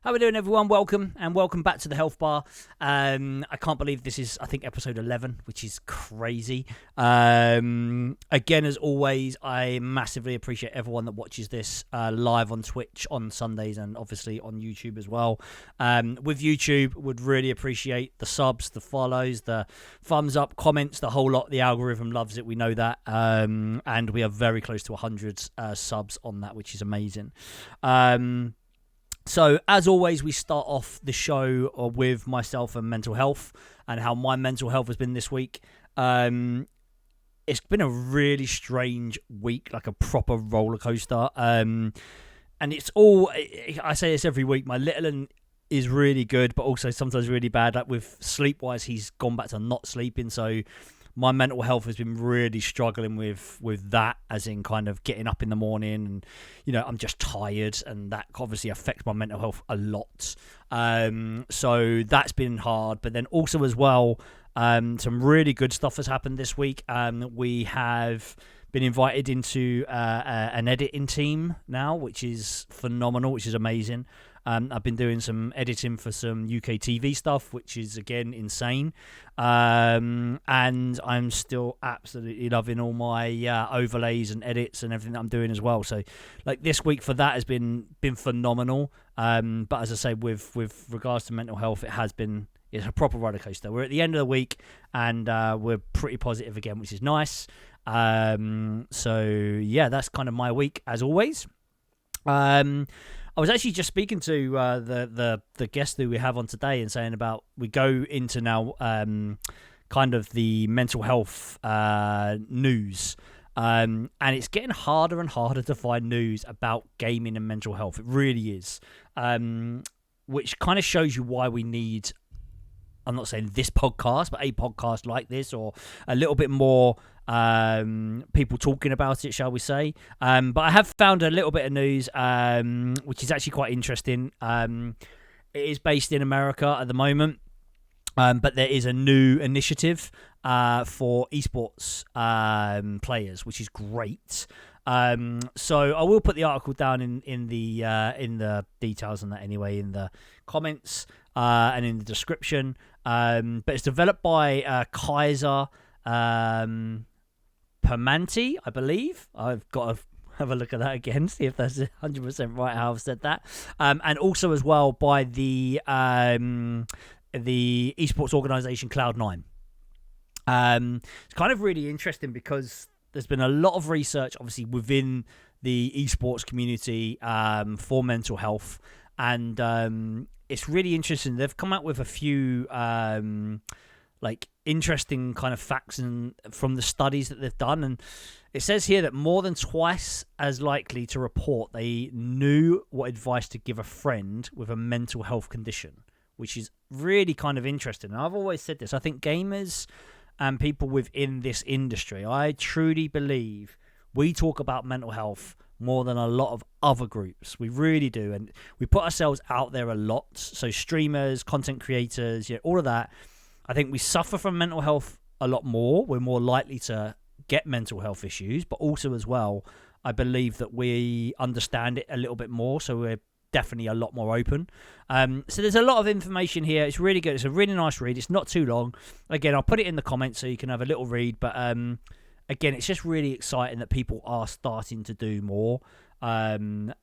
How are we doing, everyone? Welcome, and welcome back to the Health Bar. I can't believe this is, I think, episode 11, which is crazy. Again, as always, I massively appreciate everyone that watches this live on Twitch on Sundays and obviously on YouTube as well. With YouTube, would really appreciate the subs, the follows, the thumbs up, comments, the whole lot. The algorithm loves it, we know that. And we are very close to 100 subs on that, which is amazing. So, as always, we start off the show with myself and mental health and how my mental health has been this week. It's been a really strange week, like a proper roller coaster. And it's all, I say this every week, my little one is really good, but also sometimes really bad. Like with sleep-wise, he's gone back to not sleeping, so my mental health has been really struggling with that, as in kind of getting up in the morning and, you know, I'm just tired, and that obviously affects my mental health a lot. So that's been hard. But then also as well, some really good stuff has happened this week. We have been invited into an editing team now, which is phenomenal, which is amazing. I've been doing some editing for some UK TV stuff, which is, again, insane. And I'm still absolutely loving all my overlays and edits and everything that I'm doing as well. So, like, this week for that has been phenomenal. But as I say, with regards to mental health, it's a proper roller coaster. We're at the end of the week, and we're pretty positive again, which is nice. So, yeah, that's kind of my week, as always. I was actually just speaking to the guest that we have on today and saying about we go into now kind of the mental health news. And it's getting harder and harder to find news about gaming and mental health. It really is. Which kind of shows you why we need, I'm not saying this podcast, but a podcast like this, or a little bit more people talking about it, shall we say. But I have found a little bit of news, which is actually quite interesting. It is based in America at the moment, but there is a new initiative for esports players, which is great. So I will put the article down in the details on that anyway, in the comments and in the description. But it's developed by Kaiser Permanente, I believe. I've got to have a look at that again, see if that's 100% right how I've said that. And also as well by the esports organization Cloud9. It's kind of really interesting because there's been a lot of research, obviously, within the esports community for mental health. And it's really interesting. They've come out with a few interesting kind of facts from the studies that they've done. And it says here that more than twice as likely to report they knew what advice to give a friend with a mental health condition, which is really kind of interesting. And I've always said this. I think gamers and people within this industry, I truly believe we talk about mental health more than a lot of other groups. We really do. And we put ourselves out there a lot. So streamers, content creators, all of that. I think we suffer from mental health a lot more. We're more likely to get mental health issues. But also as well, I believe that we understand it a little bit more. So we're definitely a lot more open. So there's a lot of information here. It's really good. It's a really nice read. It's not too long. Again, I'll put it in the comments so you can have a little read. But again, it's just really exciting that people are starting to do more. And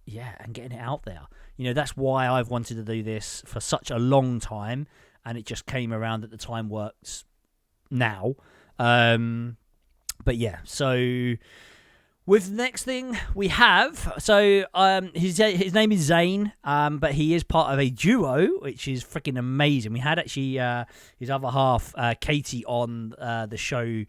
getting it out there. That's why I've wanted to do this for such a long time. And it just came around at the time works now. But yeah, so with next thing we have, so his name is Zane, but he is part of a duo, which is freaking amazing. We had actually his other half, Katie, on the show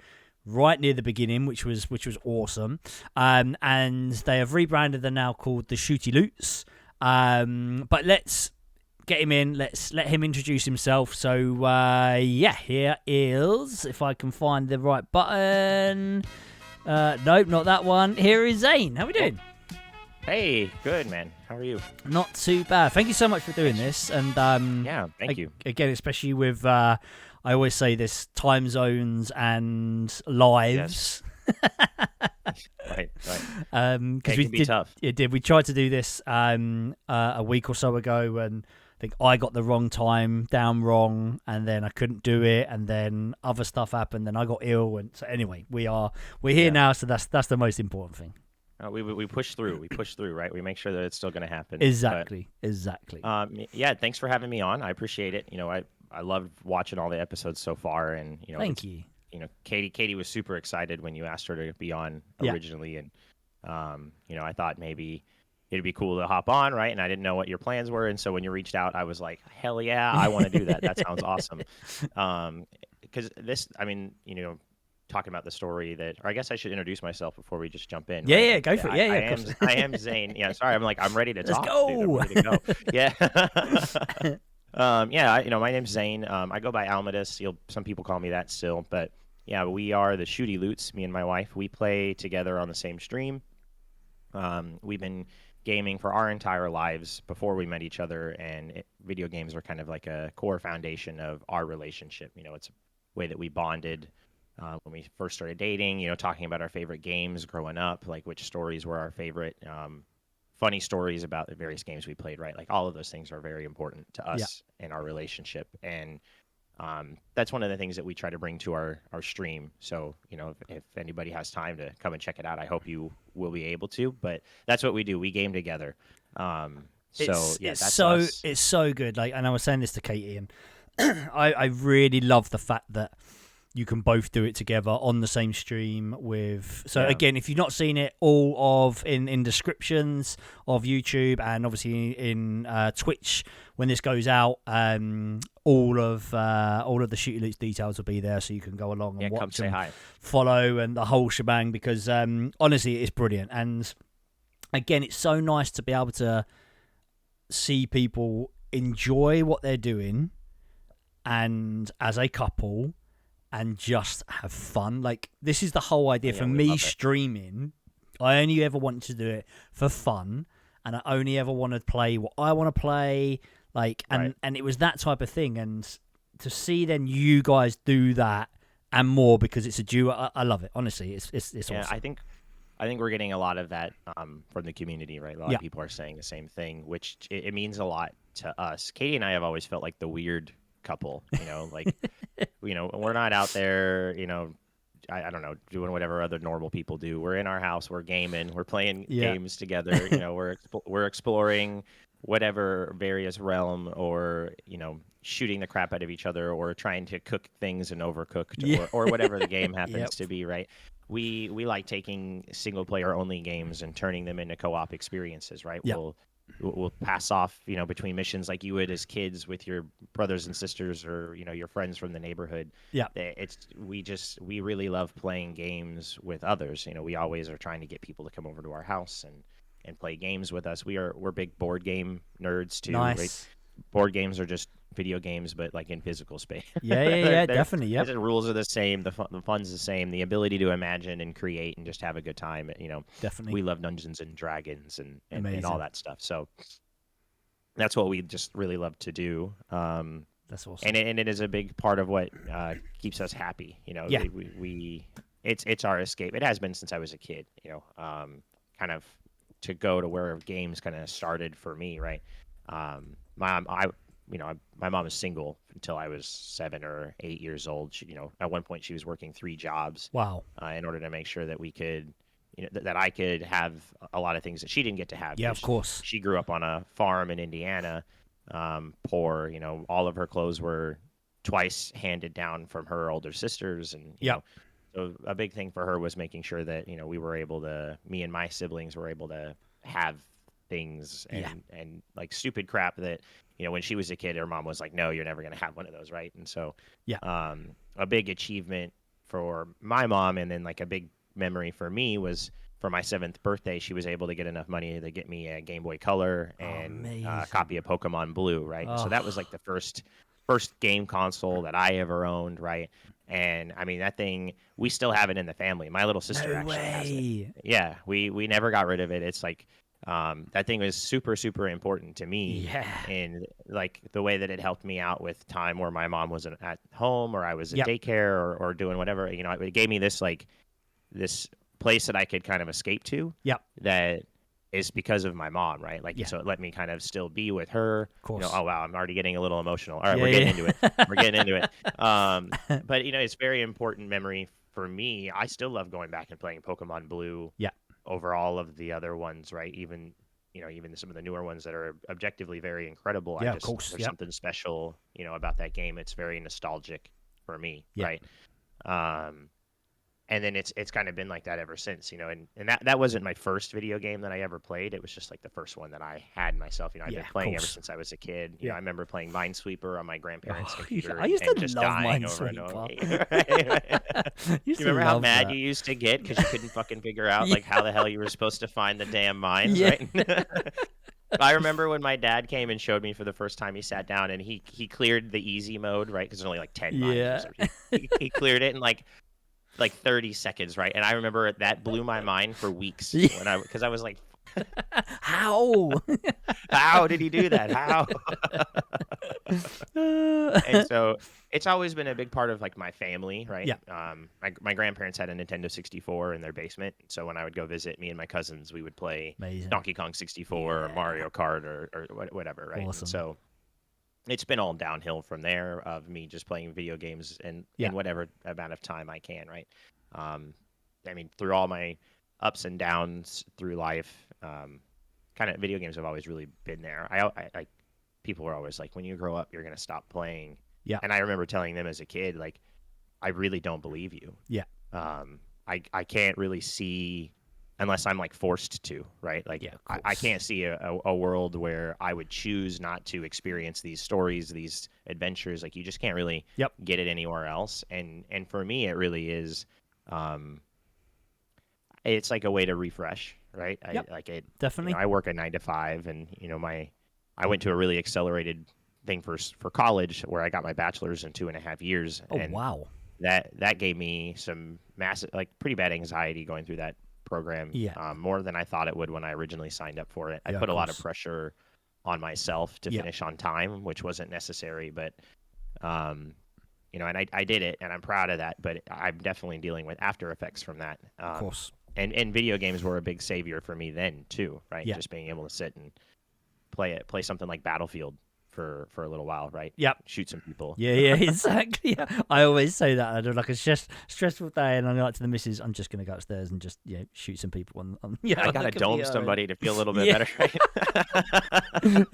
right near the beginning, which was awesome. And they have rebranded. They're now called the Shooty Loots. But let's get him in. Let's let him introduce himself. So here is, if I can find the right button. Nope, not that one. Here is Zane. How we doing? Hey, good, man. How are you? Not too bad. Thank you so much for doing this. And thank you. Again, especially with I always say this, time zones and lives. Yes. Right. Because It can be tough. We tried to do this a week or so ago, and I think I got the wrong time down wrong, and then I couldn't do it, and then other stuff happened, and I got ill, and so anyway, we're here now, so that's the most important thing. We push through. We push through, right? We make sure that it's still going to happen. Exactly. Yeah, thanks for having me on. I appreciate it. I loved watching all the episodes so far, and thank you. Katie was super excited when you asked her to be on originally, and I thought maybe it'd be cool to hop on, right? And I didn't know what your plans were, and so when you reached out, I was like, hell yeah, I want to do that. That sounds awesome. Because talking about the story or I guess I should introduce myself before we just jump in. Yeah, right? go for it. Yeah, I am Zane. Yeah, sorry, I'm ready to talk. Let's go. Dude, I'm ready to go. Yeah. My name's Zane. I go by Almatus. Some people call me that still, but yeah, we are the Shooty Loots. Me and my wife, we play together on the same stream. We've been gaming for our entire lives before we met each other, and video games are kind of like a core foundation of our relationship. It's a way that we bonded when we first started dating. Talking about our favorite games growing up, like which stories were our favorite. Funny stories about the various games we played, right? Like all of those things are very important to us in our relationship. And that's one of the things that we try to bring to our stream. So, if anybody has time to come and check it out, I hope you will be able to. But that's what we do. We game together. That's us. It's so good. And I was saying this to Katie, and I really love the fact that you can both do it together on the same stream again, if you've not seen it, all of in descriptions of YouTube and obviously in Twitch when this goes out, all of the Shooty Loots details will be there, so you can go along and watch and follow and the whole shebang, because honestly it's brilliant. And again, it's so nice to be able to see people enjoy what they're doing and as a couple and just have fun. Like, this is the whole idea for me streaming. I only ever wanted to do it for fun, and I only ever want to play what I want to play. And it was that type of thing. And to see then you guys do that and more because it's a duo, I love it. Honestly, it's awesome. I think we're getting a lot of that from the community, right? A lot of people are saying the same thing, which it means a lot to us. Katie and I have always felt like the weird couple, we're not out there, I don't know, doing whatever other normal people do. We're in our house, we're gaming, we're playing games together, we're exploring whatever various realm, or shooting the crap out of each other, or trying to cook things and overcooked, or whatever the game happens to be, right? We like taking single player only games and turning them into co-op experiences, right? We'll pass off, between missions like you would as kids with your brothers and sisters, or your friends from the neighborhood. We really love playing games with others. We always are trying to get people to come over to our house and play games with us. We're big board game nerds too. Nice. Right? Board games are just video games, but like in physical space. Definitely. The rules are the same. The fun's the same. The ability to imagine and create and just have a good time. Definitely. We love Dungeons and Dragons and all that stuff. So that's what we just really love to do. That's awesome. And it is a big part of what keeps us happy. It's our escape. It has been since I was a kid. Kind of to go to where games kind of started for me. Right. My mom was single until I was 7 or 8 years old. At one point she was working 3 jobs. Wow. In order to make sure that we could, that I could have a lot of things that she didn't get to have. Yeah, of course. She grew up on a farm in Indiana, poor. All of her clothes were twice handed down from her older sisters, and so a big thing for her was making sure that me and my siblings were able to have things and like stupid crap that when she was a kid, her mom was like, no, you're never going to have one of those, right? And so a big achievement for my mom, and then like a big memory for me, was for my 7th birthday, she was able to get enough money to get me a Game Boy Color and a copy of Pokemon Blue, right? So that was like the first game console that I ever owned, right? And I mean, that thing, we still have it in the family. My little sister actually has it. Yeah, we never got rid of it. It's like that thing was super, super important to me. Yeah. And like the way that it helped me out with time where my mom wasn't at home, or I was at daycare or doing whatever, it gave me this place that I could kind of escape to. Yep. That is because of my mom, right? Like, so it let me kind of still be with her. Of course. Oh wow, I'm already getting a little emotional. All right, we're getting into it. We're getting into it. But it's very important memory for me. I still love going back and playing Pokemon Blue. Yeah. Over all of the other ones, right? Even some of the newer ones that are objectively very incredible. Yeah, of course. There's something special, about that game. It's very nostalgic for me, right? And then it's kind of been like that ever since, and that wasn't my first video game that I ever played. It was just like the first one that I had myself. I've been playing ever since I was a kid. I remember playing Minesweeper on my grandparents' computer. I used to just love dying Minesweeper. over and over. You remember how mad you used to get because you couldn't fucking figure out like how the hell you were supposed to find the damn mines, right? I remember when my dad came and showed me for the first time. He sat down and he cleared the easy mode, right? Because there's only like 10 mines. He cleared it in like 30 seconds, right? And I remember that blew my mind for weeks because I was like, how did he do that? How? And so it's always been a big part of like my family, right? Yeah. My grandparents had a Nintendo 64 in their basement, so when I would go visit, me and my cousins, we would play Donkey Kong 64 or Mario Kart or whatever, right? Awesome. So it's been all downhill from there of me just playing video games in whatever amount of time I can, right? I mean, through all my ups and downs through life, kind of video games have always really been there. I like people were always like, when you grow up, you're going to stop playing. Yeah. And I remember telling them as a kid, like, I really don't believe you. Yeah. I can't really see unless I'm like forced to, right? Like, I can't see a world where I would choose not to experience these stories, these adventures. Like, you just can't really get it anywhere else. And for me, it really is, it's like a way to refresh, right? Definitely. I work a 9 to 5 and, I went to a really accelerated thing for college where I got my bachelor's in 2.5 years. Oh, and wow. That gave me some massive, like pretty bad anxiety going through that program, more than I thought it would when I originally signed up for it. I put a lot of pressure on myself to finish on time, which wasn't necessary, but and I did it, and I'm proud of that. But I'm definitely dealing with after effects from that. Of course. And video games were a big savior for me then too, right? Just being able to sit and play something like Battlefield for a little while, right? Yep. Shoot some people. Yeah, exactly. Yeah. I always say that. I do like a stressful day, and I'm like to the missus, I'm just going to go upstairs and just shoot some people. I got to dome somebody to feel a little bit better, right?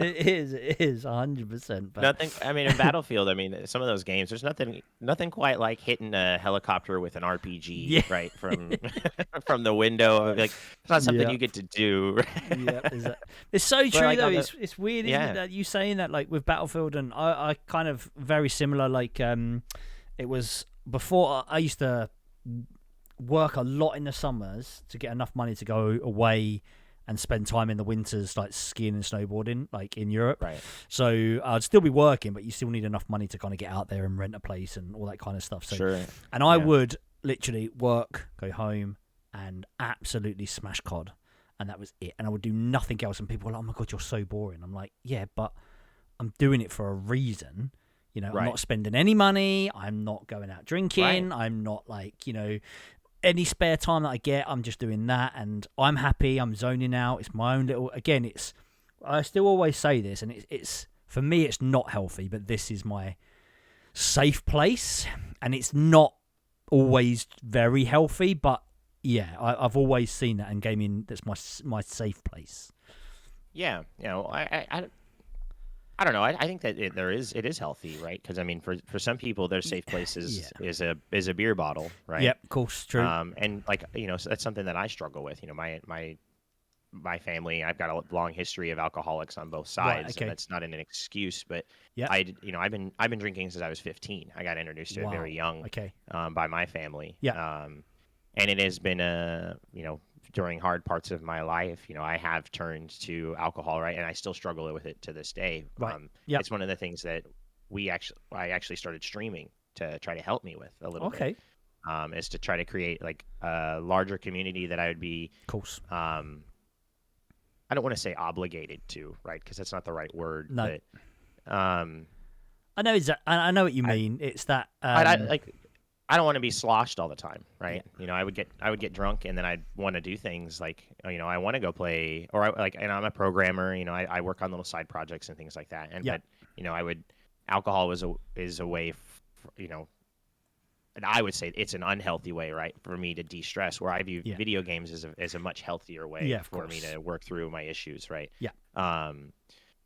It is 100%. But... Nothing. I mean, in Battlefield, some of those games, there's nothing quite like hitting a helicopter with an RPG, right? From the window. Like, it's not something you get to do. It's so true though. It's weird, isn't it, that you saying that, like with Battlefield, and I kind of very similar. Like, it was before I used to work a lot in the summers to get enough money to go away and spend time in the winters, like skiing and snowboarding, like in Europe. Right. So I'd still be working, but you still need enough money to kind of get out there and rent a place and all that kind of stuff. So, sure. And I would literally work, go home, and absolutely smash COD, and that was it. And I would do nothing else. And people were like, "Oh my God, you're so boring." I'm like, "Yeah, but I'm doing it for a reason." I'm not spending any money. I'm not going out drinking. Right. I'm not like, any spare time that I get, I'm just doing that, and I'm happy. I'm zoning out. It's my own little. Again, I still always say this, and it's for me, it's not healthy, but this is my safe place, and it's not always very healthy, but yeah, I've always seen that in gaming. That's my safe place. Yeah, I don't know. I think that it is healthy, right? Because for some people, their safe place is a beer bottle, right? Yep, of course, true. And like so that's something that I struggle with. My family, I've got a long history of alcoholics on both sides, right, okay. And that's not an excuse. But I've been drinking since I was 15. I got introduced to it very young, by my family. Yeah. And it has been during hard parts of my life, I have turned to alcohol, right? And I still struggle with it to this day. Right. It's one of the things that I actually started streaming to try to help me with a little bit. Is to try to create like a larger community that I would be, of course. I don't want to say obligated to, right? Because that's not the right word. No. But, I know what you mean. It's that. I don't want to be sloshed all the time, right? I would get drunk, and then I'd want to do things like, I want to go play, or and I'm a programmer, I work on little side projects and things like that. And but alcohol is a way, and I would say it's an unhealthy way, right, for me to de-stress. Where I view video games as a much healthier way for me to work through my issues, right? Yeah.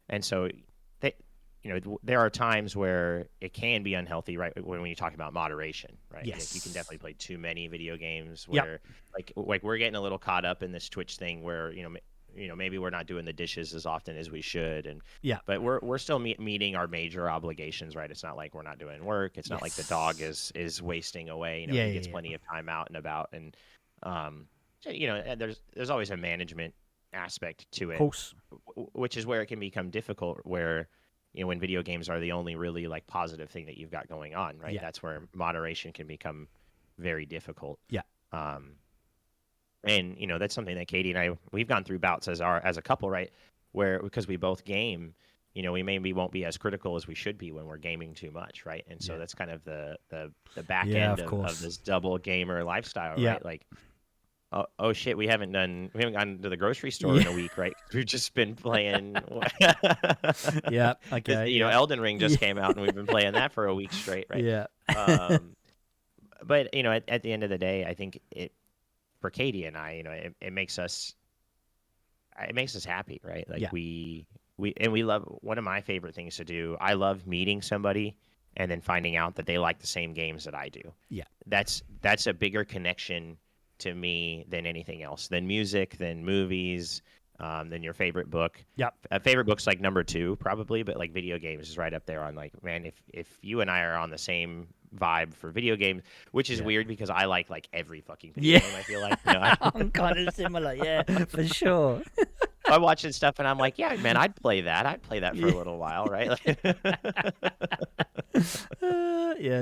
And so there are times where it can be unhealthy, right? When you talk about moderation, right? Yes. You can definitely play too many video games where, like we're getting a little caught up in this Twitch thing where, maybe we're not doing the dishes as often as we should, but we're still meeting our major obligations, right? It's not like we're not doing work. It's not like the dog is wasting away. He gets plenty of time out and about, and there's always a management aspect to it, of course, which is where it can become difficult. Where when video games are the only really like positive thing that you've got going on, right? That's where moderation can become very difficult. Yeah. And that's something that Katie and we've gone through bouts as a couple, right? Where because we both game, we maybe won't be as critical as we should be when we're gaming too much, right? And so that's kind of the back end of this double gamer lifestyle, right? Like, oh shit, we haven't gone to the grocery store in a week, right? We've just been playing. Okay. Elden Ring just came out, and we've been playing that for a week straight, right? Yeah. But at the end of the day, I think for Katie and I, it makes us happy, right? Like we love, one of my favorite things to do. I love meeting somebody and then finding out that they like the same games that I do. Yeah. That's a bigger connection to me than anything else, than music, than movies, than your favorite book. Yep. Favorite book's like number 2 probably, but like video games is right up there on like, man, if you and I are on the same vibe for video games, which is weird because I like every fucking video game, I feel like. I'm kind of similar, for sure. I'm watching stuff and I'm like, yeah, man, I'd play that for a little while, right?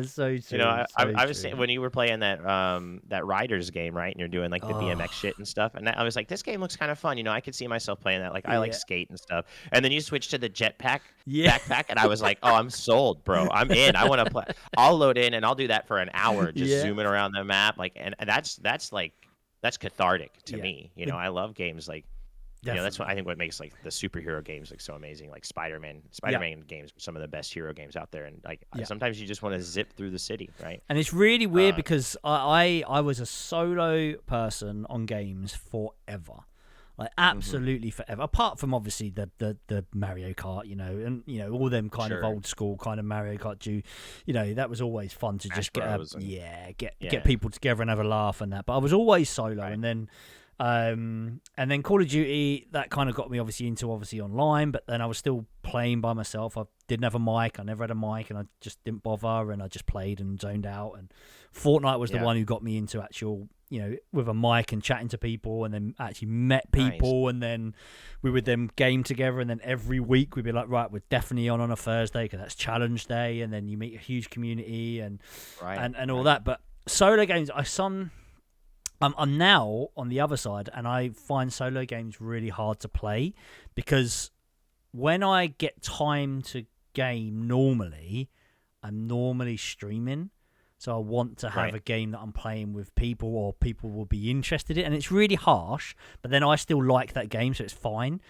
So true. I was saying when you were playing that Riders game, right? And you're doing like the BMX shit and stuff, and I was like, this game looks kind of fun. I could see myself playing that. Like I like skate and stuff. And then you switch to the jetpack backpack, and I was like, oh, I'm sold, bro. I'm in. I want to play. I'll load in and I'll do that for an hour, just zooming around the map, and that's cathartic to me. I love games like. That's what I think what makes like the superhero games like so amazing. Like Spider-Man games are some of the best hero games out there, and like sometimes you just want to zip through the city, right? And it's really weird because I was a solo person on games forever, like absolutely forever. Apart from obviously the Mario Kart, and all them kind of old school kind of Mario Kart. That was always fun to just get people together and have a laugh and that. But I was always solo, and then Call of Duty, that kind of got me into online, but then I was still playing by myself. I didn't have a mic. I never had a mic, and I just didn't bother, and I just played and zoned out. And Fortnite was the one who got me into actual, with a mic and chatting to people, and then actually met people, and then we would then game together, and then every week we'd be like, right, we're definitely on a Thursday because that's challenge day, and then you meet a huge community and all that. But solo games, I'm now on the other side, and I find solo games really hard to play because when I get time to game I'm normally streaming. So I want to have a game that I'm playing with people or people will be interested in. And it's really harsh, but then I still like that game, so it's fine.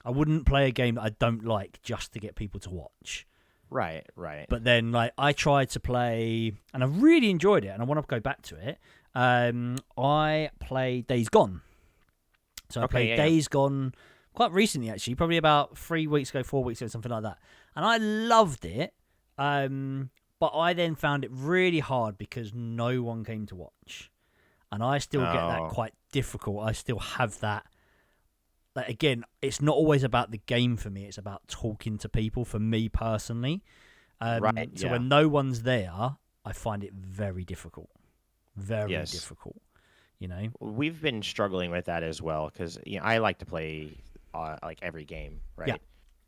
I wouldn't play a game that I don't like just to get people to watch. Right. But then I tried to play, and I really enjoyed it, and I want to go back to it. I played Days Gone. So I played Days Gone quite recently, actually, probably about 4 weeks ago, something like that. And I loved it. But I then found it really hard because no one came to watch. And I still get that quite difficult. I still have that. Like, again, it's not always about the game for me. It's about talking to people for me personally. So when no one's there, I find it very difficult. Very difficult, We've been struggling with that as well because I like to play like every game, right?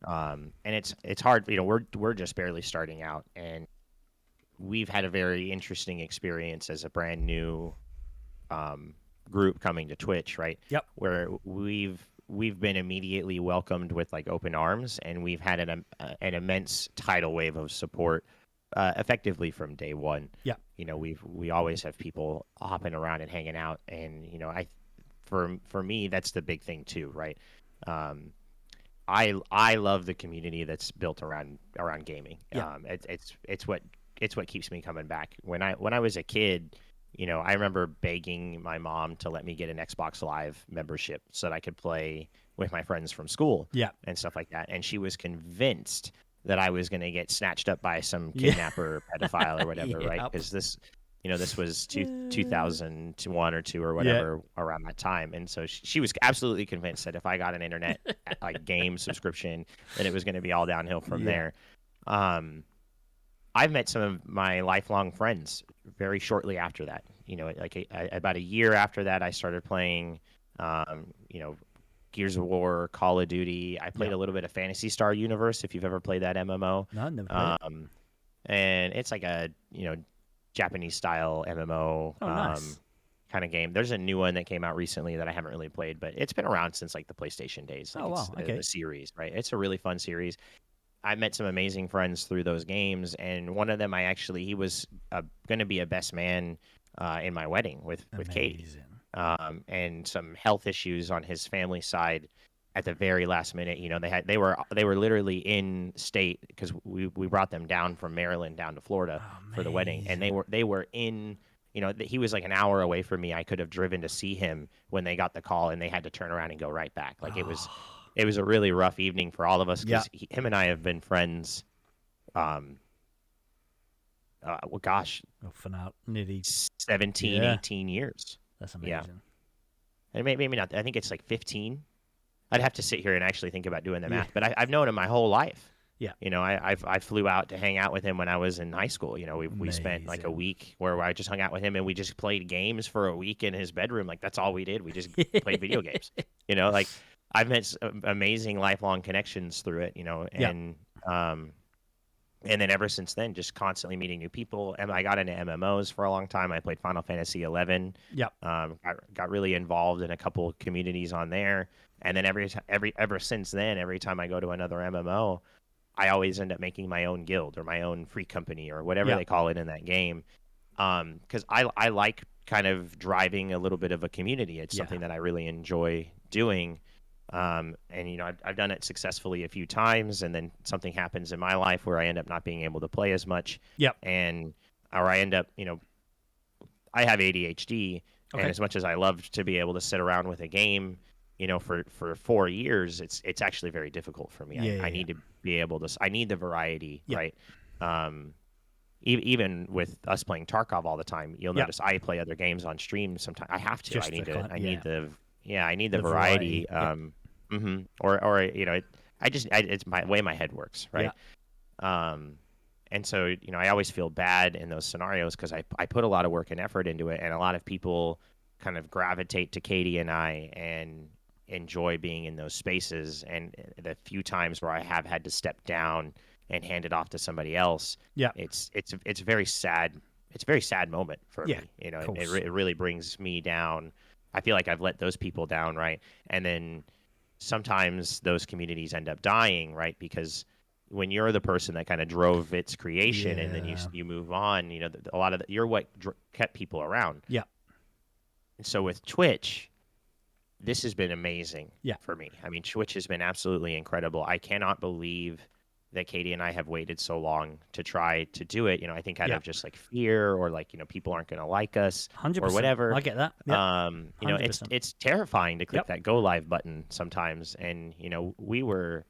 And it's hard. We're just barely starting out, and we've had a very interesting experience as a brand new group coming to Twitch, right? Yep. Where we've been immediately welcomed with like open arms, and we've had an immense tidal wave of support effectively from day one. Yeah. You know, we always have people hopping around and hanging out, and you know, for me that's the big thing too, right? Um, I love the community that's built around gaming. Yeah. It's what keeps me coming back. When I was a kid, you know, I remember begging my mom to let me get an Xbox Live membership so that I could play with my friends from school, Yeah. and stuff like that. And she was convinced that I was going to get snatched up by some kidnapper, pedophile, or whatever, right? Because this was 2001 or two or whatever, around that time. And so she was absolutely convinced that if I got an internet like game subscription, that it was going to be all downhill from there. I've met some of my lifelong friends very shortly after that. You know, like about a year after that, I started playing, you know, Gears of War, Call of Duty. I played a little bit of Phantasy Star Universe, if you've ever played that MMO. No, never played it. And it's like a, you know, Japanese style MMO nice. kind of game. There's a new one that came out recently that I haven't really played, but it's been around since like the PlayStation days. Like wow, okay. The series, right? It's a really fun series. I met some amazing friends through those games, and one of them he was going to be a best man in my wedding with Katie. And some health issues on his family side at the very last minute. You know, they were literally in state because we brought them down from Maryland down to Florida for the wedding, and they were in. You know, he was like an hour away from me. I could have driven to see him when they got the call, and they had to turn around and go right back. Like it was a really rough evening for all of us because him and I have been friends. For now, nearly 17, 18 years. That's amazing. Yeah. And maybe not. I think it's like 15. I'd have to sit here and actually think about doing the math, but I've known him my whole life. Yeah. You know, I flew out to hang out with him when I was in high school. You know, we spent like a week where I just hung out with him and we just played games for a week in his bedroom. Like that's all we did. We just played video games. You know, like I've met amazing lifelong connections through it. You know, and then ever since then, just constantly meeting new people. And I got into MMOs for a long time. I played Final Fantasy 11. Yep. Got really involved in a couple of communities on there. And then ever since then, every time I go to another MMO, I always end up making my own guild or my own free company or whatever they call it in that game. Because I like kind of driving a little bit of a community. It's something that I really enjoy doing. And you know, I've done it successfully a few times, and then something happens in my life where I end up not being able to play as much. Yep. Or I end up, you know, I have ADHD, and as much as I love to be able to sit around with a game, you know, for 4 years, it's actually very difficult for me. I need to be able to. I need the variety, right? Even with us playing Tarkov all the time, you'll notice I play other games on stream. Sometimes I have to. I need the variety. Or you know, it's my way my head works, right? And so, you know, I always feel bad in those scenarios because I put a lot of work and effort into it, and a lot of people kind of gravitate to Katie and I and enjoy being in those spaces. And the few times where I have had to step down and hand it off to somebody else, it's a very sad. It's a very sad moment for me. You know, it really brings me down. I feel like I've let those people down, right? And then sometimes those communities end up dying, right? Because when you're the person that kind of drove its creation and then you move on, you know, a lot of you're what kept people around. Yeah. And so with Twitch, this has been amazing for me. I mean, Twitch has been absolutely incredible. I cannot believe that Katie and I have waited so long to try to do it. You know, I think out of just like fear or like, you know, people aren't going to like us 100%. or whatever. I get that. Yep. You know, it's terrifying to click that go live button sometimes. And, you know, we were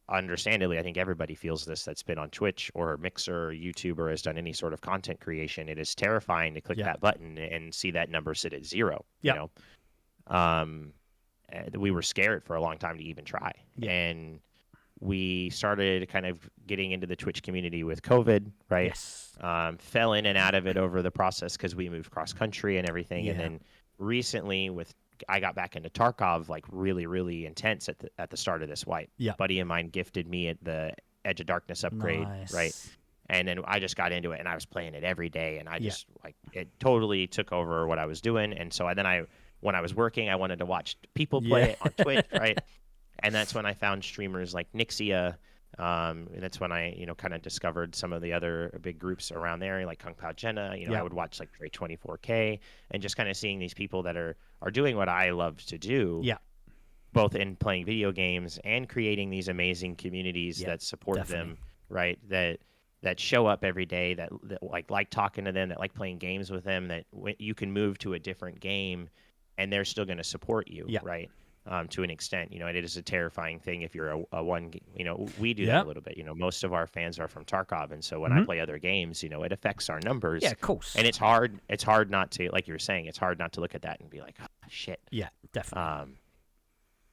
understandably, I think everybody feels this that's been on Twitch or Mixer or YouTube or has done any sort of content creation. It is terrifying to click that button and see that number sit at 0, you know? We were scared for a long time to even try. And we started kind of getting into the Twitch community with COVID, right? Yes. Fell in and out of it over the process because we moved cross country and everything. And then recently I got back into Tarkov like really, really intense at the start of this wipe. Yeah. A buddy of mine gifted me at the Edge of Darkness upgrade, right? And then I just got into it and I was playing it every day, and I just like it totally took over what I was doing. And so when I was working, I wanted to watch people play it on Twitch, right? And that's when I found streamers like Nixia And that's when I, kind of discovered some of the other big groups around there, like Kung Pao Jenna. I would watch like Dre 24K, and just kind of seeing these people that are doing what I love to do. Yeah. Both in playing video games and creating these amazing communities that support them, right? That show up every day, that like talking to them, that like playing games with them, that you can move to a different game and they're still going to support you, right? To an extent, it is a terrifying thing if you're a one, we do that a little bit. Most of our fans are from Tarkov, and so when I play other games, it affects our numbers. Yeah, of course. And it's hard not to, like you were saying, it's hard not to look at that and be like, oh, shit. Yeah, definitely.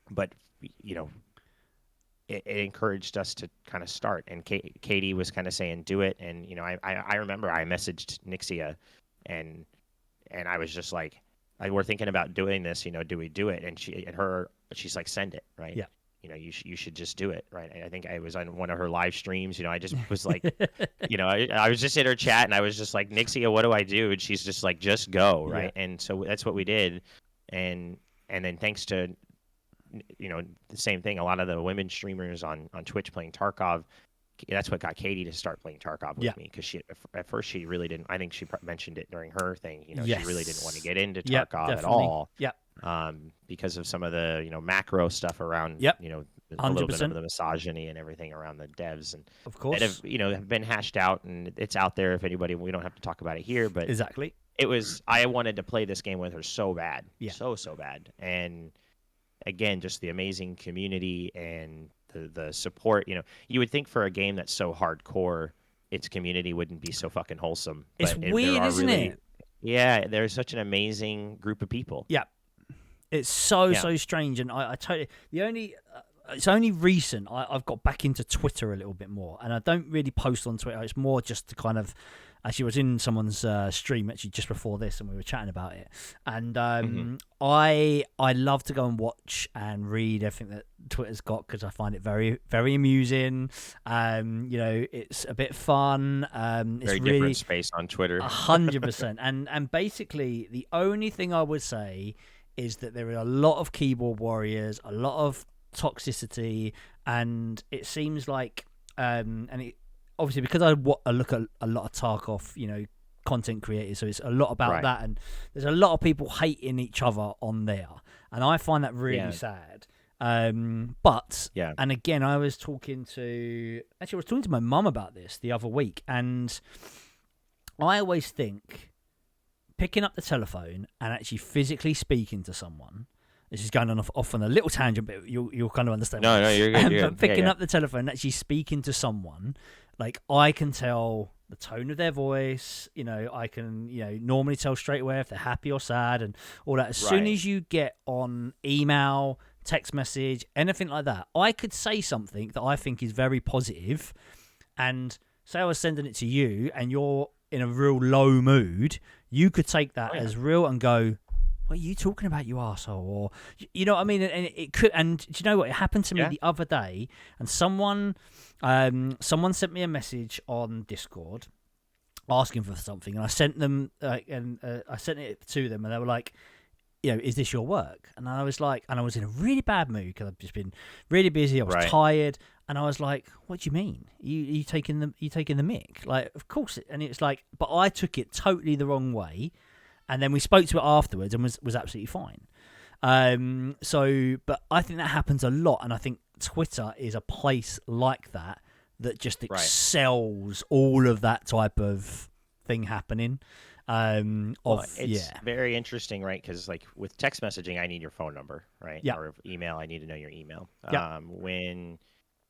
But it encouraged us to kind of start, and Katie was kind of saying do it, and I remember I messaged Nixia, and I was just like, we're thinking about doing this, do we do it? And she's like, send it, right? Yeah. You should just do it, right? And I think I was on one of her live streams, I just was like, I was just in her chat, and I was just like, Nixia, what do I do? And she's just like, just go, right? Yeah. And so that's what we did, and then thanks to the same thing, a lot of the women streamers on Twitch playing Tarkov, that's what got Katie to start playing Tarkov with me, because she at first she really didn't. I think she mentioned it during her thing. She really didn't want to get into Tarkov at all. Yeah. Because of some of the macro stuff around. A little bit of the misogyny and everything around the devs, and of course have been hashed out, and it's out there if anybody. We don't have to talk about it here, but exactly. It was. I wanted to play this game with her so bad, so bad, and again, just the amazing community and the support. You would think for a game that's so hardcore, its community wouldn't be so fucking wholesome. It's weird, isn't it? Yeah, there's such an amazing group of people. Yeah, it's so strange, and I totally it's only recent I've got back into Twitter a little bit more, and I don't really post on Twitter. It's more just to kind of. Actually, I was in someone's stream actually just before this, and we were chatting about it. And I love to go and watch and read everything that Twitter's got, because I find it very, very amusing. It's a bit fun. It's very really different space on Twitter. 100%. And basically, the only thing I would say is that there are a lot of keyboard warriors, a lot of toxicity, and it seems like obviously, because I look at a lot of Tarkov, content creators, so it's a lot about that, and there's a lot of people hating each other on there, and I find that really sad. But and again, I was talking to my mum about this the other week, and I always think picking up the telephone and actually physically speaking to someone. This is going off on a little tangent, but you'll kind of understand. No, you're good. But picking up the telephone and actually speaking to someone, like, I can tell the tone of their voice. I can normally tell straight away if they're happy or sad and all that. As soon as you get on email, text message, anything like that, I could say something that I think is very positive, and say I was sending it to you, and you're in a real low mood, you could take that as real and go, what are you talking about, you arsehole? Or, you know what I mean? And it could, and do you know what? It happened to me the other day, and someone sent me a message on Discord asking for something, and I sent them, I sent it to them, and they were like, is this your work? And I was like, and I was in a really bad mood because I've just been really busy. I was tired, and I was like, what do you mean? You taking the mic? Like, of course. And it's like, but I took it totally the wrong way. And then we spoke to it afterwards and was absolutely fine. But I think that happens a lot. And I think Twitter is a place like that just excels all of that type of thing happening. It's very interesting, right? Because like with text messaging, I need your phone number, right? Yeah. Or email, I need to know your email. Yeah. When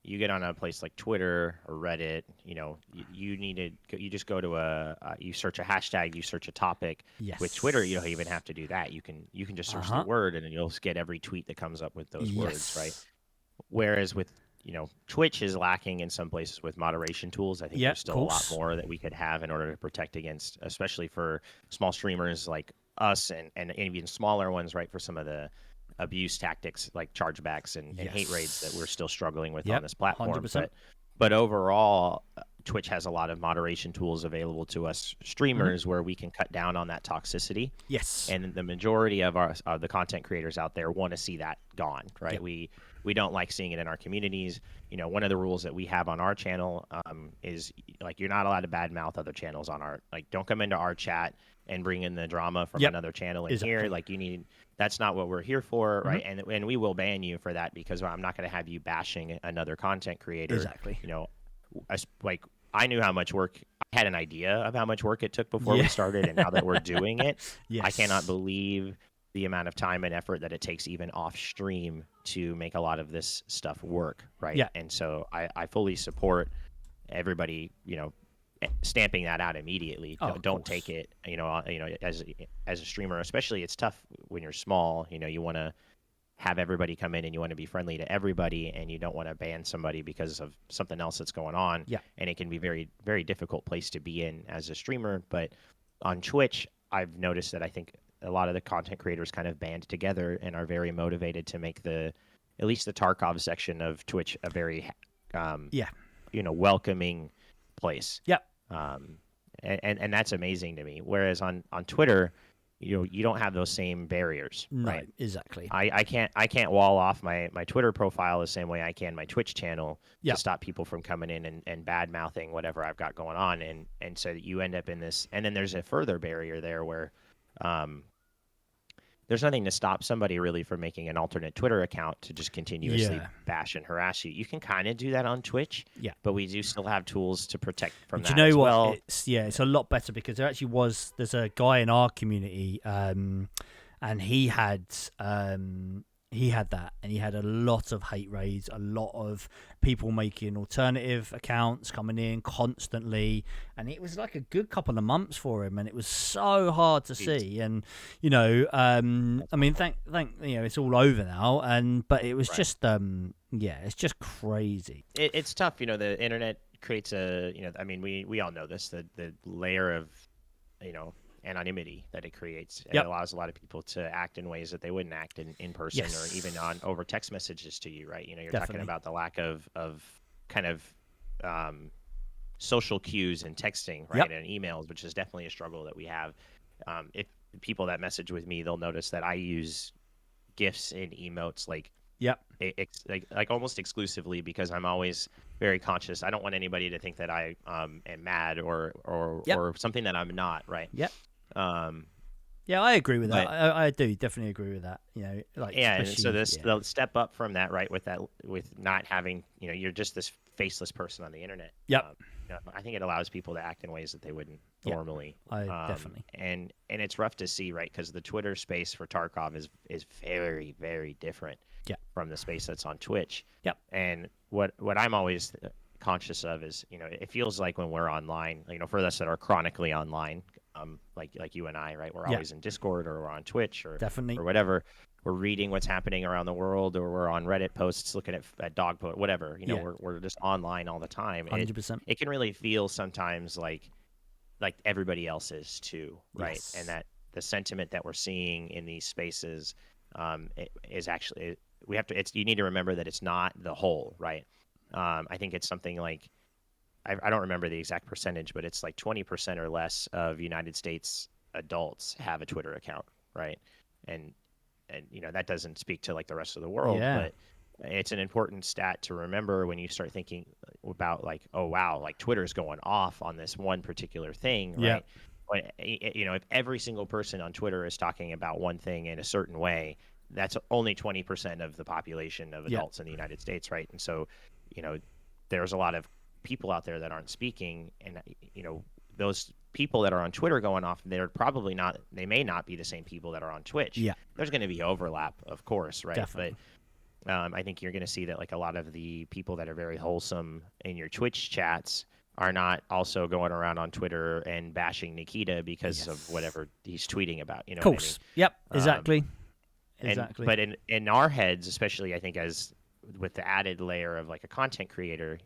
you get on a place like Twitter or Reddit, you just go to you search a hashtag, you search a topic. Yes. With Twitter, you don't even have to do that. You can just search the word, and then you'll get every tweet that comes up with those words, right? Whereas with Twitch is lacking in some places with moderation tools. I think there's still a lot more that we could have in order to protect against, especially for small streamers like us and even smaller ones, right? For some of the abuse tactics like chargebacks and hate raids that we're still struggling with on this platform. 100%. But overall, Twitch has a lot of moderation tools available to us streamers where we can cut down on that toxicity. Yes. And the majority of the content creators out there want to see that gone, right? Yep. We don't like seeing it in our communities. You know, one of the rules that we have on our channel is like you're not allowed to badmouth other channels on our, like, don't come into our chat and bring in the drama from another channel in here. Like, that's not what we're here for, right? And we will ban you for that, because I'm not going to have you bashing another content creator. Exactly. You know, like, I knew how much work, I had an idea of how much work it took before we started, and now that we're doing it, I cannot believe the amount of time and effort that it takes even off stream to make a lot of this stuff work, right? Yeah. And so I fully support everybody, stamping that out immediately. Don't take it, as a streamer, especially. It's tough when you're small. You want to have everybody come in and you want to be friendly to everybody, and you don't want to ban somebody because of something else that's going on. Yeah. And it can be very, very difficult place to be in as a streamer. But on Twitch, I've noticed that I think a lot of the content creators kind of band together and are very motivated to make at least the Tarkov section of Twitch a very welcoming place. Yep. And that's amazing to me. Whereas on Twitter, you don't have those same barriers. No, right? Exactly. I can't wall off my Twitter profile the same way I can my Twitch channel to stop people from coming in and bad mouthing whatever I've got going on. And so you end up in this, and then there's a further barrier there where there's nothing to stop somebody really from making an alternate Twitter account to just continuously bash and harass you. You can kind of do that on Twitch, but we do still have tools to protect from that. Do you know what? Well. It's a lot better, because there's a guy in our community, and he had that, and he had a lot of hate raids, a lot of people making alternative accounts coming in constantly, and it was like a good couple of months for him, and it was so hard to see. And I mean, thank it's all over now, but it was just it's just crazy. It's tough. The internet creates I mean, we all know this, the layer of anonymity that it creates. It allows a lot of people to act in ways that they wouldn't act in person, or even over text messages to you, right? You're talking about the lack of kind of social cues and texting, right? And emails, which is definitely a struggle that we have. If people that message with me, they'll notice that I use GIFs and emotes like almost exclusively, because I'm always very conscious. I don't want anybody to think that I am mad or something that I'm not, right? Yeah, I agree with that. I do definitely agree with that. And so the step up from that, right, with not having, you're just this faceless person on the internet. I think it allows people to act in ways that they wouldn't normally. Definitely. And it's rough to see, right, because the Twitter space for Tarkov is very, very different from the space that's on Twitch. And what I'm always conscious of is, it feels like when we're online, for us that are chronically online, like you and I, right, we're always in Discord, or we're on Twitch, or whatever. We're reading what's happening around the world, or we're on Reddit posts looking at dog posts, whatever. We're just online all the time. 100%. It can really feel sometimes like everybody else is too, right? And that the sentiment that we're seeing in these spaces is actually, you need to remember that it's not the whole, right? I think it's something like, I don't remember the exact percentage, but it's like 20% or less of United States adults have a Twitter account, right? And that doesn't speak to like the rest of the world, but it's an important stat to remember when you start thinking about like, oh wow, like Twitter's going off on this one particular thing, right? If every single person on Twitter is talking about one thing in a certain way, that's only 20% of the population of adults in the United States, right? And so, there's a lot of people out there that aren't speaking, and those people that are on Twitter going off, they may not be the same people that are on Twitch. There's going to be overlap, of course, right? Definitely. But I think you're going to see that like a lot of the people that are very wholesome in your Twitch chats are not also going around on Twitter and bashing Nikita because of whatever he's tweeting about. Of course. What I mean? Yep. Exactly. But in our heads, especially, I think as with the added layer of like a content creator,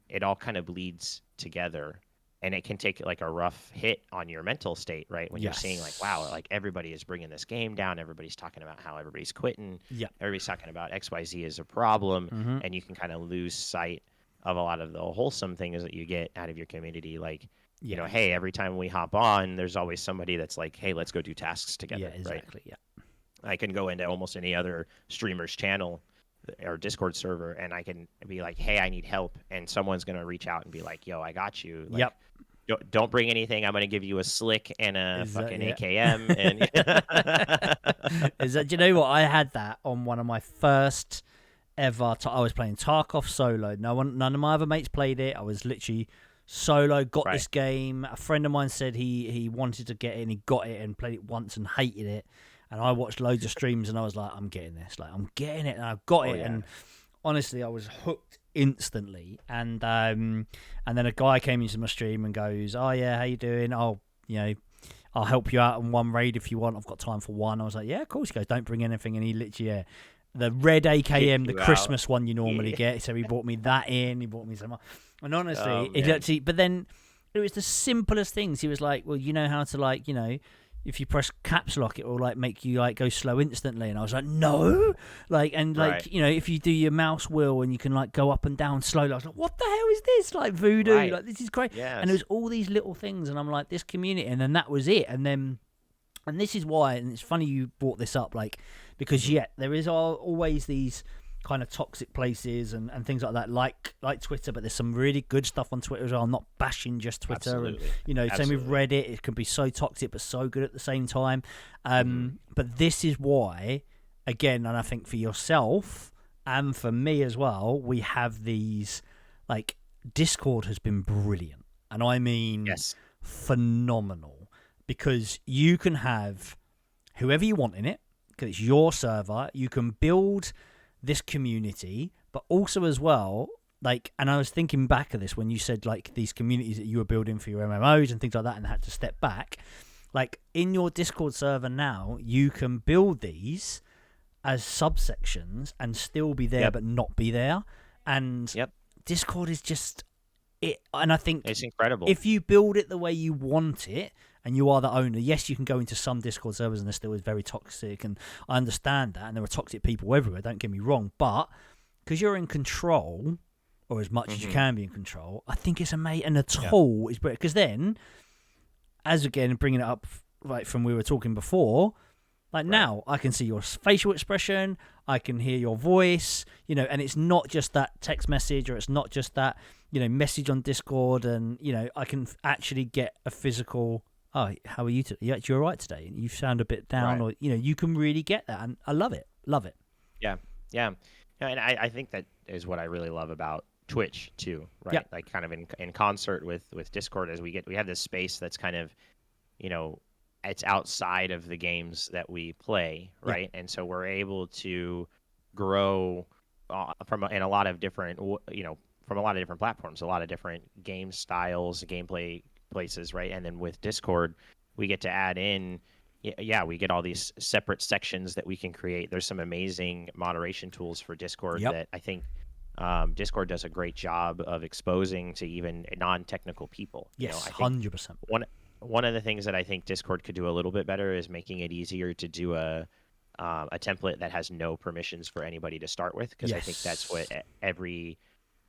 it all kind of bleeds together, and it can take like a rough hit on your mental state, right? When you're seeing like, wow, like everybody is bringing this game down. Everybody's talking about how everybody's quitting. Everybody's talking about XYZ is a problem. And you can kind of lose sight of a lot of the wholesome things that you get out of your community. Like, you know, Yeah. hey, every time we hop on, there's always somebody that's like, hey, let's go do tasks together. Yeah, Right? exactly. Yeah. I can go into almost any other streamer's channel or Discord server, and I can be like, hey, I need help, and someone's gonna reach out and be like, yo, I got you. Like, Yep. don't bring anything. I'm gonna give you a slick and a fucking yeah. AKM. And Is that? Do you know what? I had that on one of my first ever. I was playing Tarkov solo. None of my other mates played it. I was literally solo. Got Right. this game. A friend of mine said he wanted to get it, and he got it and played it once and hated it. And I watched loads of streams, and I was like, I'm getting this. Like, I'm getting it, and I got it. yeah. And honestly, I was hooked instantly. And then a guy came into my stream and goes, "Oh yeah, how you doing? I'll help you out on one raid if you want. I've got time for one." I was like, "Yeah, of course." He goes, "Don't bring anything." And he literally, the red AKM, the you Christmas out. one you normally Yeah. get. So he bought me that in. He bought me some. And honestly, Oh, it man. actually. But then it was the simplest things. He was like, "Well, you know how to if you press caps lock, it will like make you like go slow instantly." And I was like, "No," and Right. if you do your mouse wheel and you can like go up and down slowly. I was like, "What the hell is this? Like voodoo? Right. Like this is great." Yes. And it was all these little things, and I'm like, this community, and then that was it. And this is why, and it's funny you brought this up, because there is always these kind of toxic places and things like that, like Twitter, but there's some really good stuff on Twitter as well. I'm not bashing just Twitter. Absolutely. And same with Absolutely. Reddit, it can be so toxic but so good at the same time. But this is why, again, and I think for yourself and for me as well, we have these, like, Discord has been brilliant, and I mean Yes. phenomenal, because you can have whoever you want in it, because it's your server. You can build this community, but also as well, and I was thinking back of this when you said like these communities that you were building for your MMOs and things like that, and had to step back. Like in your Discord server now, you can build these as subsections and still be there, but not be there. And Discord is just it. And I think It's incredible. if you build it the way you want it, and you are the owner, yes, you can go into some Discord servers and they're still very toxic, and I understand that, and there are toxic people everywhere, don't get me wrong, but because you're in control, or as much as you can be in control, I think it's amazing, and the tool is brilliant, because then, as again, bringing it up right from we were talking before, now I can see your facial expression, I can hear your voice, and it's not just that text message, or it's not just that, message on Discord, and, I can actually get a physical... "Oh, how are you today? You're all right today. You sound a bit down," or you can really get that, and I love it. Yeah. And I think that is what I really love about Twitch too, right? Yeah. Like kind of in concert with Discord, as we have this space that's kind of, it's outside of the games that we play, right? And so we're able to grow in a lot of different, from a lot of different platforms, a lot of different game styles, gameplay places, right? And then with Discord, we get to add in, we get all these separate sections that we can create. There's some amazing moderation tools for Discord that I think Discord does a great job of exposing to even non-technical people. Yes, I think 100%. one of the things that I think Discord could do a little bit better is making it easier to do a template that has no permissions for anybody to start with, because I think that's what every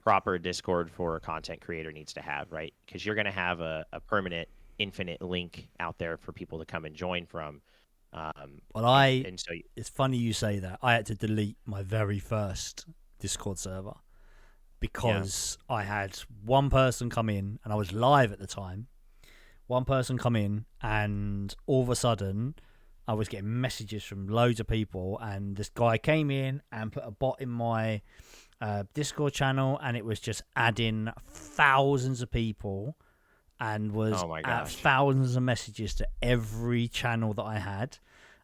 proper Discord for a content creator needs to have, right? Because you're going to have a permanent, infinite link out there for people to come and join from. It's funny you say that. I had to delete my very first Discord server because I had one person come in, and I was live at the time. One person come in, and all of a sudden, I was getting messages from loads of people, and this guy came in and put a bot in my Discord channel, and it was just adding thousands of people, and was thousands of messages to every channel that I had,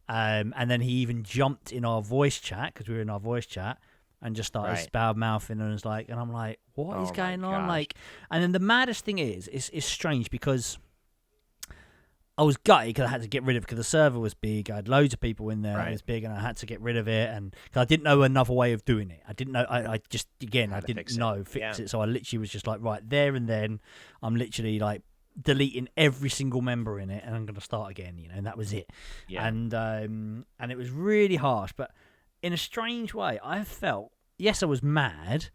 and then he even jumped in our voice chat, because we were in our voice chat, and just started bad mouthing, and was like, and I'm like, what is going on? And then the maddest thing is, it's strange, because I was gutted because I had to get rid of it, because the server was big. I had loads of people in there. It was big, and I had to get rid of it, and cause I didn't know another way of doing it. I didn't know. I just, again, I didn't know fix it. So I literally was just like, right there and then, I'm literally like deleting every single member in it, and I'm going to start again. And that was it. Yeah. And it was really harsh, but in a strange way, I felt, yes, I was mad,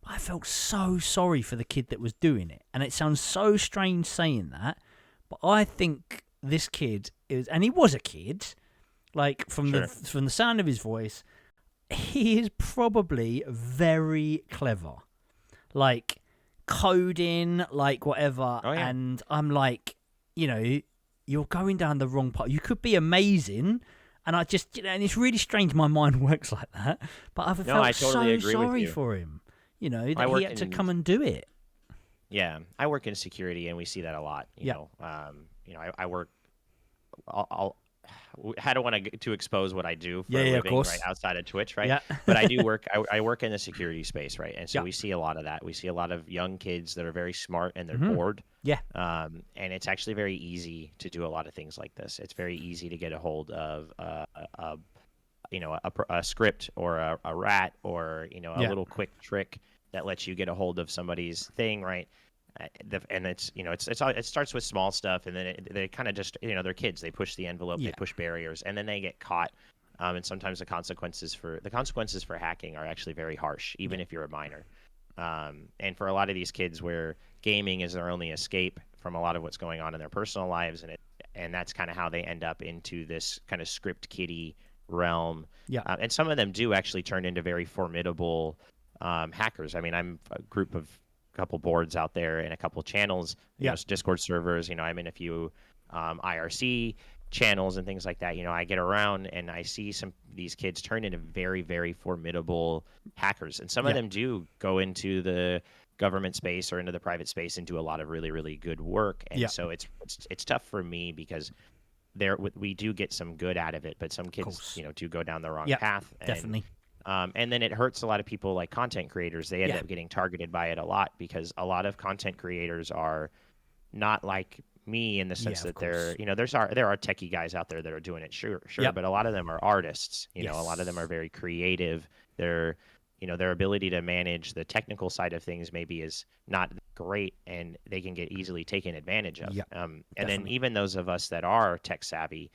But I felt so sorry for the kid that was doing it. And it sounds so strange saying that, but I think this kid is, and he was a kid, like from the sound of his voice, he is probably very clever. Like coding, like whatever. Oh, yeah. And I'm like, you're going down the wrong path. You could be amazing. And I just, and it's really strange my mind works like that. But I felt totally so sorry for him, that he had to come and do it. Yeah, I work in security, and we see that a lot. You know, I work. I don't want to expose what I do for a living, of course. right, outside of Twitch, right? Yeah. But I do work. I work in the security space, right? And so we see a lot of that. We see a lot of young kids that are very smart and they're bored. Yeah. And it's actually very easy to do a lot of things like this. It's very easy to get a hold of a script or a rat or a little quick trick that lets you get a hold of somebody's thing, right? And it's it starts with small stuff, and then they kind of just they're kids. They push the envelope, they push barriers, and then they get caught. And sometimes the consequences for hacking are actually very harsh, even if you're a minor. And for a lot of these kids, where gaming is their only escape from a lot of what's going on in their personal lives, and that's kind of how they end up into this kind of script kiddie realm. Yeah. And some of them do actually turn into very formidable hackers. I mean, I'm a group of couple boards out there and a couple channels, Discord servers. I'm in a few IRC channels and things like that. I get around and I see some of these kids turn into very, very formidable hackers, and some of them do go into the government space or into the private space and do a lot of really, really good work. And so it's tough for me because we do get some good out of it, but some kids do go down the wrong path. Definitely. And then it hurts a lot of people like content creators. They end up getting targeted by it a lot because a lot of content creators are not like me in the sense that they're, there are techie guys out there that are doing it, sure, but a lot of them are artists. A lot of them are very creative. Their ability to manage the technical side of things maybe is not great, and they can get easily taken advantage of. And then even those of us that are tech savvy,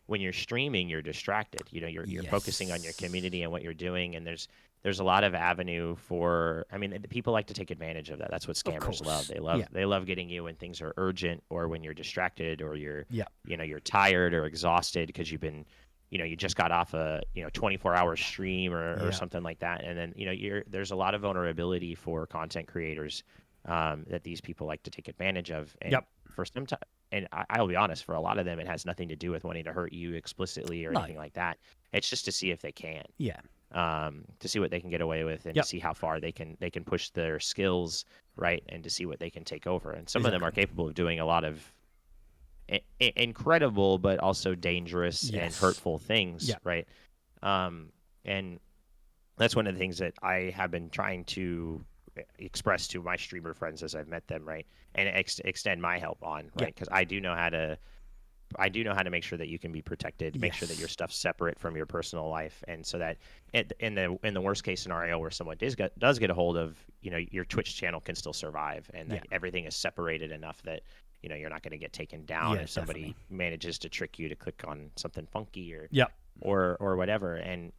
when you're streaming, you're distracted. You're focusing on your community and what you're doing, and there's a lot of avenue for. I mean, people like to take advantage of that. That's what scammers love. They love getting you when things are urgent or when you're distracted or you're you're tired or exhausted because you've been you just got off a 24-hour stream or something like that, and then there's a lot of vulnerability for content creators that these people like to take advantage of. And for some time, and I'll be honest, for a lot of them, it has nothing to do with wanting to hurt you explicitly or anything like that. It's just to see if they can. To see what they can get away with and to see how far they can push their skills, right, and to see what they can take over. And some of them are capable of doing a lot of incredible but also dangerous and hurtful things, right? And that's one of the things that I have been trying to express to my streamer friends as I've met them, right, and extend my help on, right, because I do know how to make sure that you can be protected, make sure that your stuff's separate from your personal life, and so that in the worst case scenario where someone does get a hold of your Twitch channel can still survive, and that everything is separated enough that you're not going to get taken down if somebody manages to trick you to click on something funky or whatever. And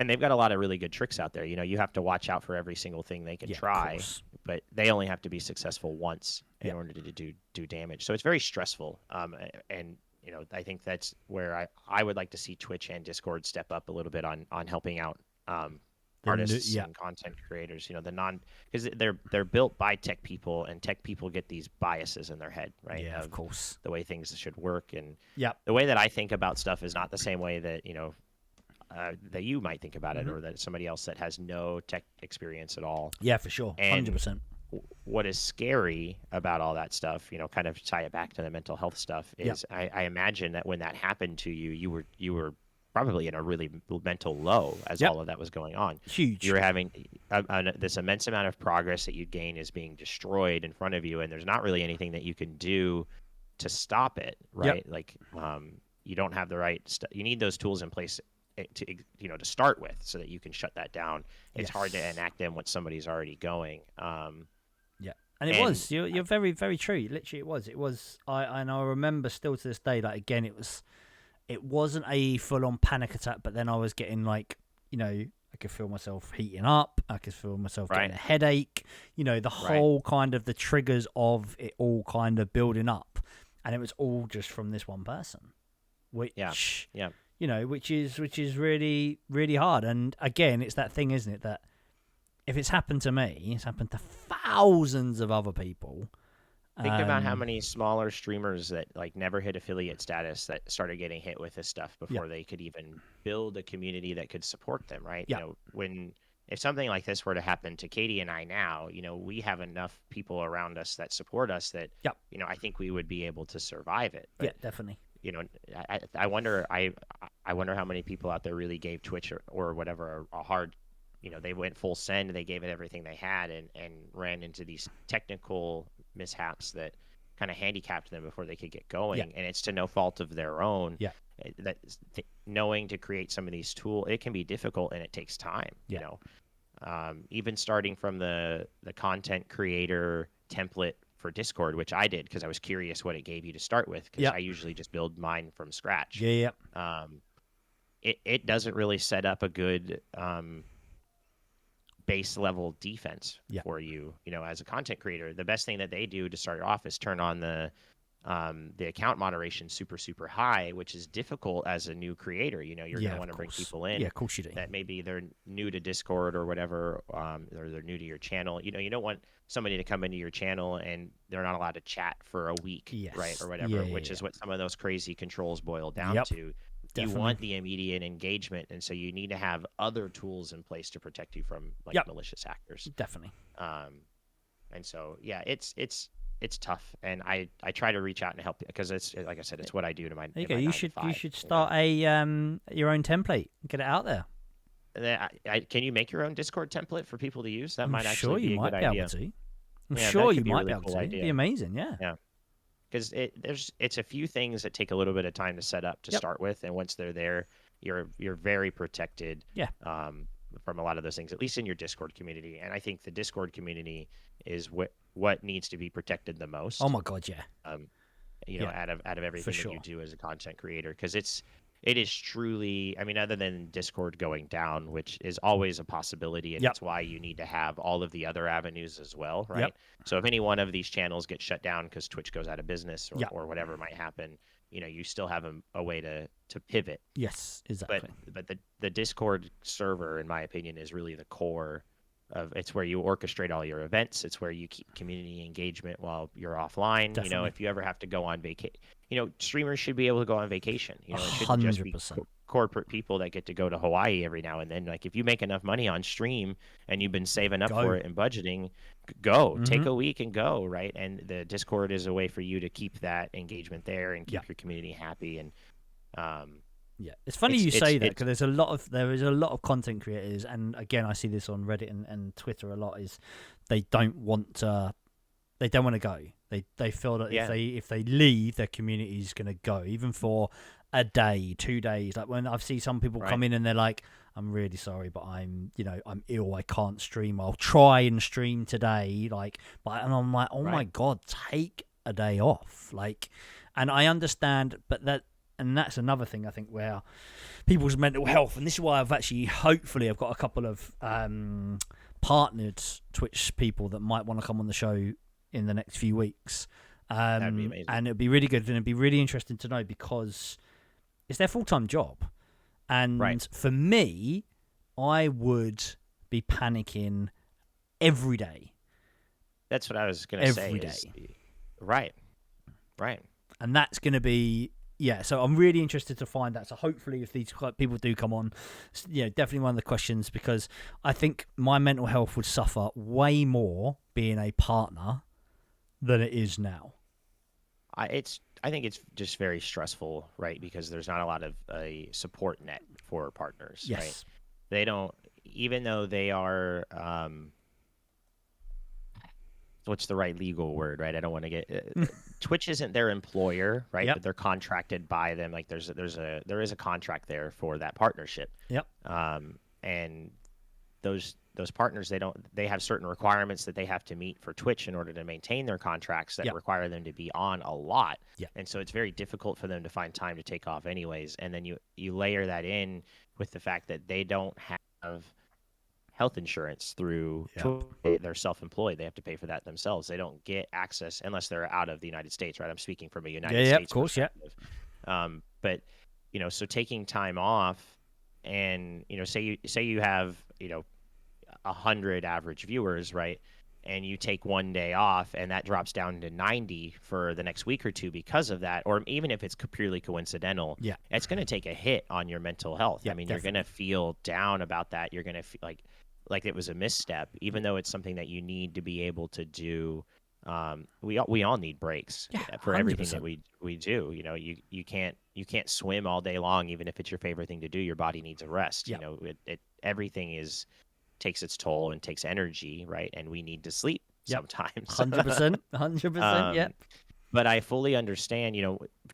they've got a lot of really good tricks out there. You have to watch out for every single thing they can try, but they only have to be successful once in order to do damage. So it's very stressful. And I think that's where I would like to see Twitch and Discord step up a little bit on helping out artists and content creators. Because they're built by tech people, and tech people get these biases in their head, right? Yeah, of course. The way things should work, and the way that I think about stuff is not the same way that that you might think about it, or that somebody else that has no tech experience at all. Yeah, for sure. 100%. What is scary about all that stuff, kind of tie it back to the mental health stuff, is I imagine that when that happened to you, you were probably in a really mental low as all of that was going on. Huge. You were having this immense amount of progress that you'd gain is being destroyed in front of you, and there's not really anything that you can do to stop it, right? Like you don't have the right you need those tools in place to start with, so that you can shut that down. It's hard to enact them when somebody's already going. And it was. You're very, very true. Literally, it was. I remember still to this day. Like again, it wasn't a full-on panic attack, but then I was getting like, a could feel myself heating up. I could feel myself Right. getting a headache. You know, the whole kind of the triggers of it all kind of building up. And it was all just from this one person, which, Yeah. you know, which is really, really hard. And again, it's that thing, isn't it, that if it's happened to me, it's happened to thousands of other people. Think about how many smaller streamers that like never hit affiliate status that started getting hit with this stuff before they could even build a community that could support them, right? Yeah. You know, if something like this were to happen to Katie and I now, you know, we have enough people around us that support us that, you know, I think we would be able to survive it. But, yeah, definitely. You know, I wonder how many people out there really gave Twitch or whatever a hard, you know, they went full send, they gave it everything they had and ran into these technical mishaps that kind of handicapped them before they could get going. And it's to no fault of their own. Knowing to create some of these tools, it can be difficult and it takes time, you know. Even starting from the content creator template for Discord, which I did because I was curious what it gave you to start with, because I usually just build mine from scratch. It doesn't really set up a good base level defense for you, you know, as a content creator. The best thing that they do to start off is turn on the account moderation super high, which is difficult as a new creator. You know, you're going to want to bring people in of course you do. that maybe they're new to Discord or whatever, or they're new to your channel. You know, you don't want somebody to come into your channel and they're not allowed to chat for a week, right, or whatever, which is what some of those crazy controls boil down to. You want the immediate engagement, and so you need to have other tools in place to protect you from like malicious actors. Definitely. And so it's tough, and I try to reach out and help because it's, like I said, it's what I do to my. There you go. You should start a your own template. Get it out there. Can you make your own Discord template for people to use? That might actually be a good idea. I'm sure you might be able to. It'd be amazing. Yeah. Because it's a few things that take a little bit of time to set up to start with, and once they're there, you're very protected. From a lot of those things, at least in your Discord community. And I think the Discord community is what needs to be protected the most. Oh my God, yeah. You know, out of everything that you do as a content creator, because it is truly, I mean, other than Discord going down, which is always a possibility, and that's why you need to have all of the other avenues as well, right? So if any one of these channels gets shut down because Twitch goes out of business or whatever might happen, you know, you still have a way to pivot. Yes, exactly. But the Discord server, in my opinion, is really the core of, it's where you orchestrate all your events. It's where you keep community engagement while you're offline. Definitely. You know, if you ever have to go on vacation, you know, streamers should be able to go on vacation. You know, it shouldn't just be corporate people that get to go to Hawaii every now and then. Like, if you make enough money on stream and you've been saving up for it and budgeting, go take a week and go, right? And the Discord is a way for you to keep that engagement there and keep your community happy. And it's funny you say that, because there is a lot of content creators, and again, I see this on Reddit and Twitter a lot, is they don't want to go. They feel that if they leave, their community is going to go, even for a day, 2 days. Like when I've seen some people come in and they're like, I'm really sorry, but I'm ill. I can't stream. I'll try and stream today. And I'm like, oh my God, take a day off. And I understand, but that's another thing, I think, where people's mental health, and this is why I've got a couple of partnered Twitch people that might want to come on the show in the next few weeks. That'd be amazing. And it'd be really good, and it'd be really interesting to know, because it's their full-time job. And for me, I would be panicking every day. That's what I was going to say. Every day. Right. And that's going to be... Yeah, so I'm really interested to find that. So hopefully, if these people do come on, definitely one of the questions, because I think my mental health would suffer way more being a partner than it is now. I think it's just very stressful, right? Because there's not a lot of a support net for partners, right? They don't, even though they are... what's the right legal word, right? I don't want to get Twitch isn't their employer, right? But they're contracted by them. Like there is a contract there for that partnership. And those partners, they have certain requirements that they have to meet for Twitch in order to maintain their contracts that require them to be on a lot. And so it's very difficult for them to find time to take off anyways. And then you layer that in with the fact that they don't have health insurance through they're self-employed. They have to pay for that themselves. They don't get access unless they're out of the United States, right? I'm speaking from a United States of course, perspective. But so taking time off, and say you have 100 average viewers, right? And you take one day off, and that drops down to 90 for the next week or two because of that, or even if it's purely coincidental, it's going to take a hit on your mental health. I mean, definitely. You're going to feel down about that. You're going to feel like it was a misstep, even though it's something that you need to be able to do. We all need breaks for 100%. Everything that we do. You can't swim all day long, even if it's your favorite thing to do. Your body needs a rest. Everything takes its toll and takes energy, right? And we need to sleep sometimes. 100%. Yep. But I fully understand.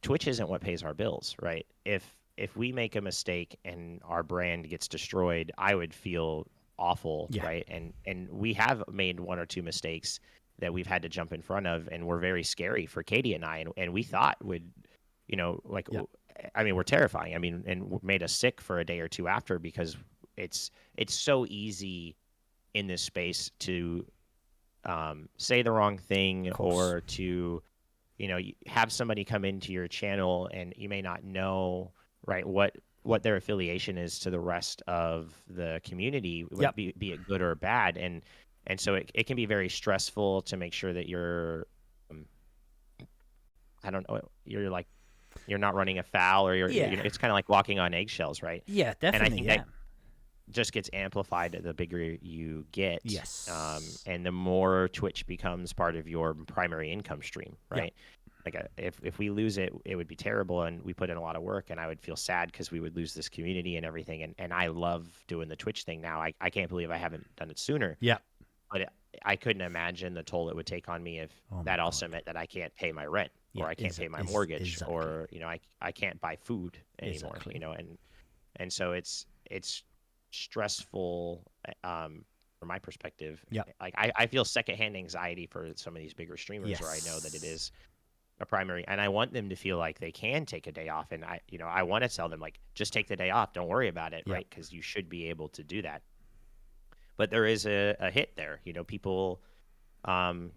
Twitch isn't what pays our bills, right? If we make a mistake and our brand gets destroyed, I would feel awful, right? And we have made one or two mistakes that we've had to jump in front of, and were very scary for Katie and I, and we thought would, were terrifying. I mean, and made us sick for a day or two after, because it's so easy in this space to say the wrong thing, or to have somebody come into your channel and you may not know, right, what their affiliation is to the rest of the community, be it good or bad. And so it can be very stressful to make sure that you're you're not running afoul, or it's kind of like walking on eggshells, right? Yeah, definitely. And I think that just gets amplified the bigger you get. Yes. And the more Twitch becomes part of your primary income stream, right? Like if we lose it, it would be terrible, and we put in a lot of work, and I would feel sad because we would lose this community and everything. And I love doing the Twitch thing now. I can't believe I haven't done it sooner. Yeah. But I couldn't imagine the toll it would take on me if that also meant that I can't pay my rent, or I can't pay my mortgage, or I can't buy food anymore. And so it's stressful from my perspective. Like I feel secondhand anxiety for some of these bigger streamers where I know that it is a primary, and I want them to feel like they can take a day off, and I want to tell them, like, just take the day off, don't worry about it, right? Because you should be able to do that. But there is a hit there. People, some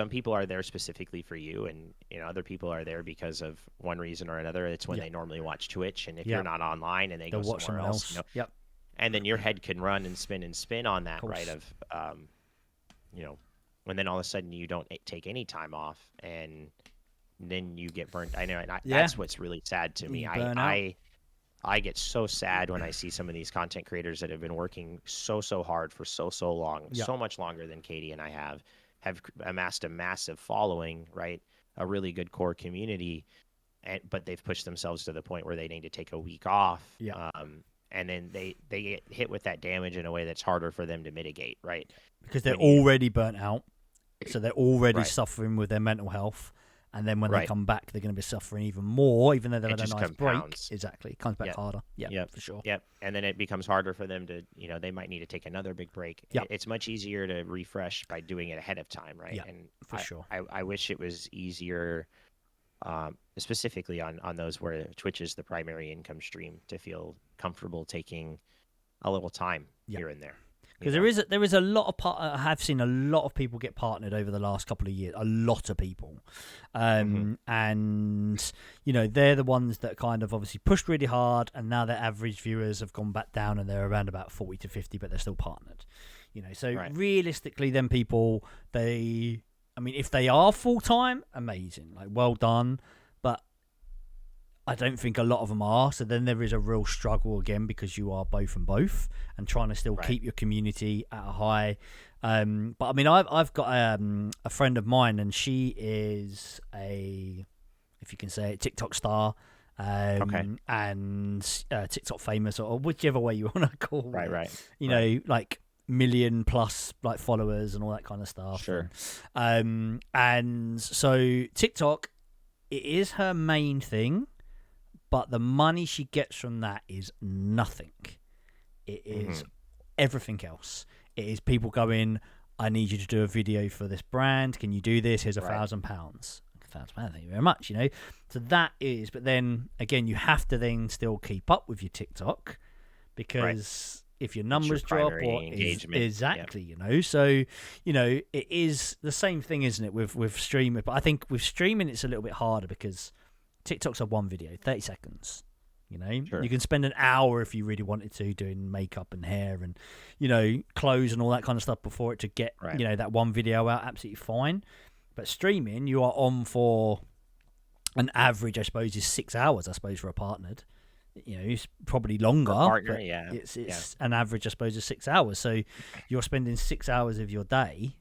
people are there specifically for you, and other people are there because of one reason or another. It's when they normally watch Twitch, and if you're not online and they'll go somewhere else, and then your head can run and spin on that, right? When then all of a sudden you don't take any time off, and then you get burnt. I know, and that's what's really sad to me. I get so sad when I see some of these content creators that have been working so hard for so long, so much longer than Katie and I have amassed a massive following, right? A really good core community, but they've pushed themselves to the point where they need to take a week off. And then they get hit with that damage in a way that's harder for them to mitigate, right? Because they're already burnt out, so they're already suffering with their mental health. And then when they come back, they're going to be suffering even more, even though they've had a nice break. Exactly. It comes back harder. Yeah, for sure. Yep. And then it becomes harder for them to, they might need to take another big break. It's much easier to refresh by doing it ahead of time, right? Yeah, for sure. I wish it was easier, specifically on those where Twitch is the primary income stream, to feel comfortable taking a little time here and there. Because there is a lot of I have seen a lot of people get partnered over the last couple of years. A lot of people, and they're the ones that kind of obviously pushed really hard, and now their average viewers have gone back down, and they're around about 40 to 50, but they're still partnered. So realistically, then people if they are full time, amazing, like well done, but I don't think a lot of them are. So then there is a real struggle again, because you are both and trying to still keep your community at a high. But I mean, I've got a friend of mine, and she is if you can say it, TikTok star, and TikTok famous, or whichever way you want to call it. Right. Like million plus like followers and all that kind of stuff. Sure. And so TikTok, it is her main thing. But the money she gets from that is nothing. It is everything else. It is people going, I need you to do a video for this brand. Can you do this? Here's £1,000. £1,000, thank you very much. So that is, but then again, you have to then still keep up with your TikTok, because if your It's your numbers drop primary or engagement. exactly, you know. So, you know, it is the same thing, isn't it, with streaming? But I think with streaming, it's a little bit harder because TikTok's a one video, 30 seconds. You know, Sure. you can spend an hour if you really wanted to doing makeup and hair and, you know, clothes and all that kind of stuff before it to get, Right. you know, that one video out absolutely fine. But streaming, you are on for an average, I suppose, is 6 hours, I suppose, for a partnered. You know, it's probably longer. Partner, but yeah. It's an average, I suppose, of 6 hours. So you're spending 6 hours of your day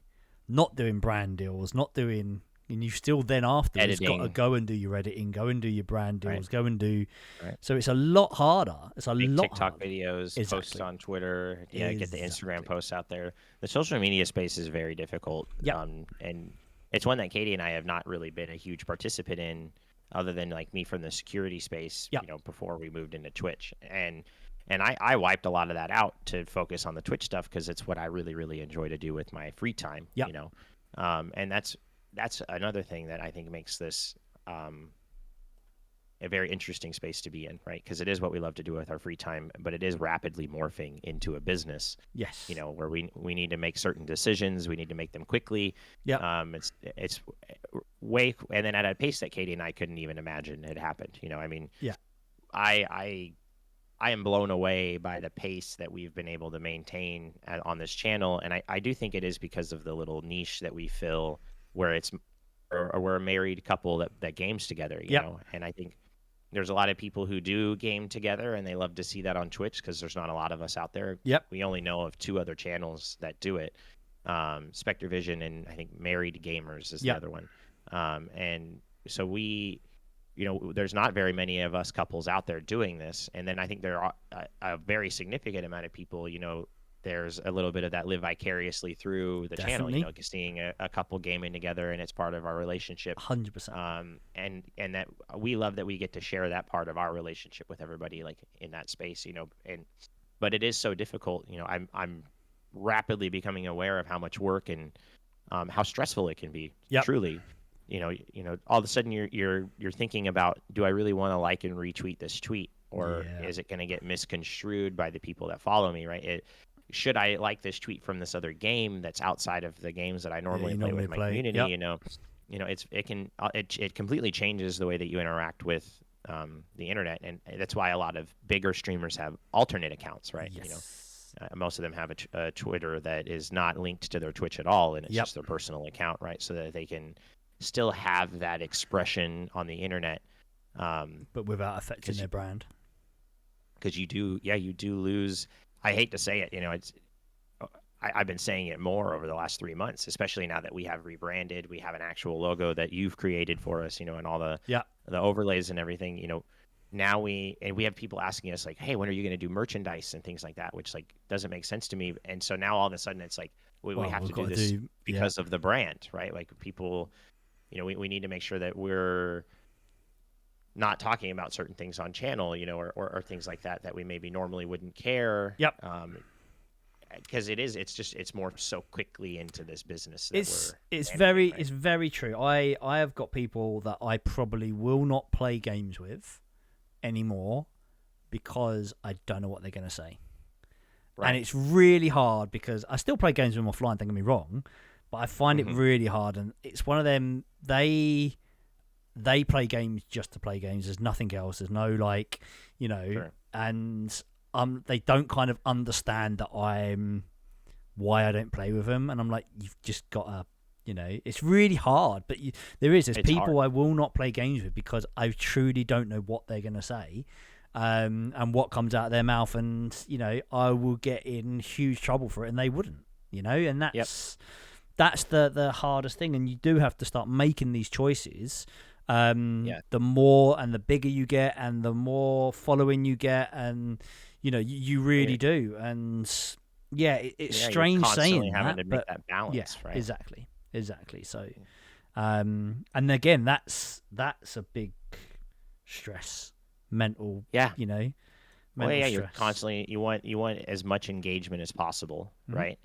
not doing brand deals, not doing, and you still then afterwards got to go and do your editing, go and do your brand deals, go and do. Right. So it's a lot harder. It's a Make lot TikTok harder. videos, Exactly. post on Twitter, get the Instagram Exactly. posts out there. The social media space is very difficult. Yep. And it's one that Katie and I have not really been a huge participant in, other than like me from the security space, Yep. you know, before we moved into Twitch. And I wiped a lot of that out to focus on the Twitch stuff because it's what I really, really enjoy to do with my free time, Yep. you know. And that's another thing that I think makes this a very interesting space to be in, right? Because it is what we love to do with our free time, but it is rapidly morphing into a business. Yes. You know, where we need to make certain decisions, we need to make them quickly. Yeah. It's way, and then at a pace that Katie and I couldn't even imagine had happened. You know, I mean, Yeah. I am blown away by the pace that we've been able to maintain on this channel, and I do think it is because of the little niche that we fill, where it's or we're a married couple that games together, you know, and I think there's a lot of people who do game together and they love to see that on Twitch because there's not a lot of us out there. Yep. We only know of 2 other channels that do it. Spectre Vision and I think Married Gamers is the other one. And so we, you know, there's not very many of us couples out there doing this. And then I think there are a very significant amount of people, you know, there's a little bit of that live vicariously through the channel, you know, seeing a couple gaming together and it's part of our relationship. 100%. And that we love that we get to share that part of our relationship with everybody, like in that space, you know, but it is so difficult, you know, I'm rapidly becoming aware of how much work and how stressful it can be. Truly, you know, all of a sudden you're thinking about, do I really want to like and retweet this tweet, or is it going to get misconstrued by the people that follow me, right? Should I like this tweet from this other game that's outside of the games that I normally play with my community? You know, it completely changes the way that you interact with the internet, and that's why a lot of bigger streamers have alternate accounts, right? Yes. You know, most of them have a Twitter that is not linked to their Twitch at all, and it's just their personal account, right? So that they can still have that expression on the internet, but without affecting their brand. Because you do lose. I hate to say it, you know, I've been saying it more over the last 3 months, especially now that we have rebranded, we have an actual logo that you've created for us, you know, and all the overlays and everything, you know. Now we have people asking us like, hey, when are you going to do merchandise and things like that, which like doesn't make sense to me. And so now all of a sudden it's like we have to do this because of the brand, right? Like people, you know, we need to make sure that we're not talking about certain things on channel, you know, or things like that we maybe normally wouldn't care. Because it's more so quickly into this business. It's very true. I have got people that I probably will not play games with anymore because I don't know what they're going to say. Right. And it's really hard because I still play games with them offline, don't get me wrong, but I find it really hard. And it's one of them, they play games just to play games. There's nothing else. There's no like, you know, and they don't kind of understand that why I don't play with them. And I'm like, you've just got to, you know, it's really hard. But there's people hard. I will not play games with because I truly don't know what they're going to say and what comes out of their mouth. And, you know, I will get in huge trouble for it and they wouldn't, you know, and that's the hardest thing. And you do have to start making these choices. The more and the bigger you get and the more following you get, and you know you really do. And it's strange saying having that, to make that balance, right? Exactly. So and again that's a big stress, mental you know, mental stress. You're constantly you want as much engagement as possible, right?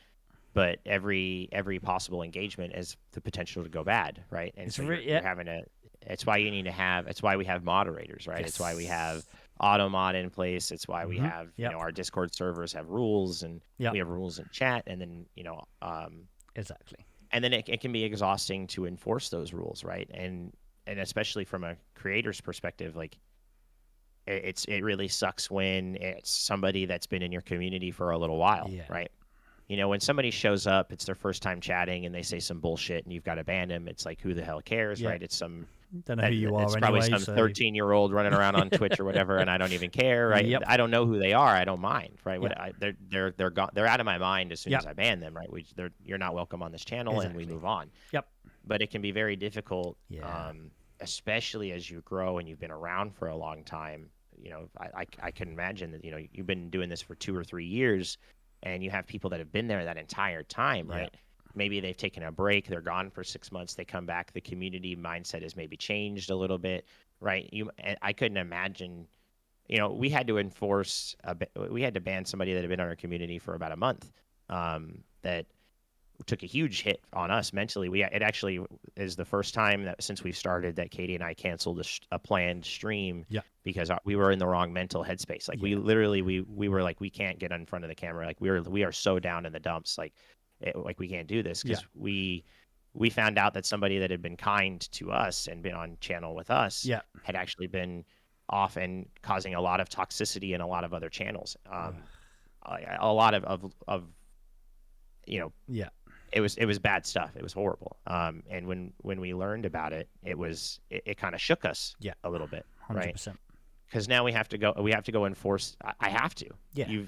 But every possible engagement has the potential to go bad, right? And so you're having to. It's why you need to have. It's why we have moderators, right? It's why we have automod in place. It's why we have, Yep. our Discord servers have rules, and Yep. we have rules in chat, and then, Exactly. and then it can be exhausting to enforce those rules, right? And especially from a creator's perspective, like it really sucks when it's somebody that's been in your community for a little while, right? When somebody shows up, it's their first time chatting, and they say some bullshit, and you've got to ban them. It's like, who the hell cares, right? It's some don't know who you are. It's anyway, probably some 13-year-old running around on Twitch or whatever, and I don't even care, right? Yep. I don't know who they are. I don't mind, right? Yep. They're gone. They're out of my mind as soon Yep. as I ban them, right? You're not welcome on this channel, and we move on. Yep. But it can be very difficult, especially as you grow and you've been around for a long time. I can imagine that you've been doing this for 2 or 3 years, and you have people that have been there that entire time, right? Maybe they've taken a break, they're gone for 6 months, they come back, the community mindset has maybe changed a little bit, right? I couldn't imagine, we had to we had to ban somebody that had been on our community for about a month, that took a huge hit on us mentally. It actually is the first time that since we started that Katie and I canceled a planned stream because we were in the wrong mental headspace. Like we literally, we were like, we can't get in front of the camera. Like we are so down in the dumps. Like we can't do this because we found out that somebody that had been kind to us and been on channel with us had actually been off and causing a lot of toxicity in a lot of other channels. A lot of it was bad stuff. It was horrible. And when we learned about it, it kind of shook us a little bit, 100%. Right? Because now we have to go enforce. I have to. Yeah.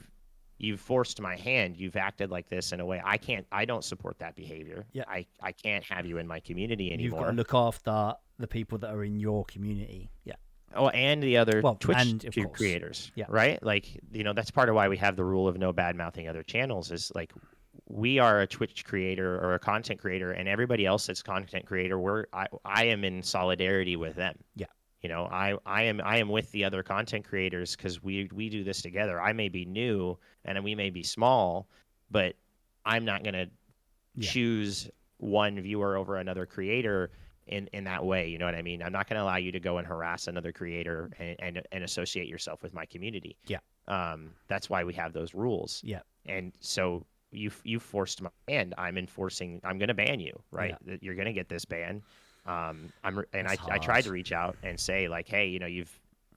You've forced my hand. You've acted like this in a way I don't support that behavior. Yeah. I can't have you in my community anymore. You've got to look after the people that are in your community. Yeah. Oh, and the other Twitch creators. Yeah. Right? Like, that's part of why we have the rule of no bad mouthing other channels is like, we are a Twitch creator or a content creator, and everybody else that's content creator, I am in solidarity with them. Yeah. I am with the other content creators because we do this together. I may be new and we may be small, but I'm not going to choose one viewer over another creator in that way. You know what I mean? I'm not going to allow you to go and harass another creator and associate yourself with my community. Yeah. That's why we have those rules. Yeah. And so you forced my hand. I'm going to ban you, right? Yeah. You're going to get this ban. I tried to reach out and say like, hey,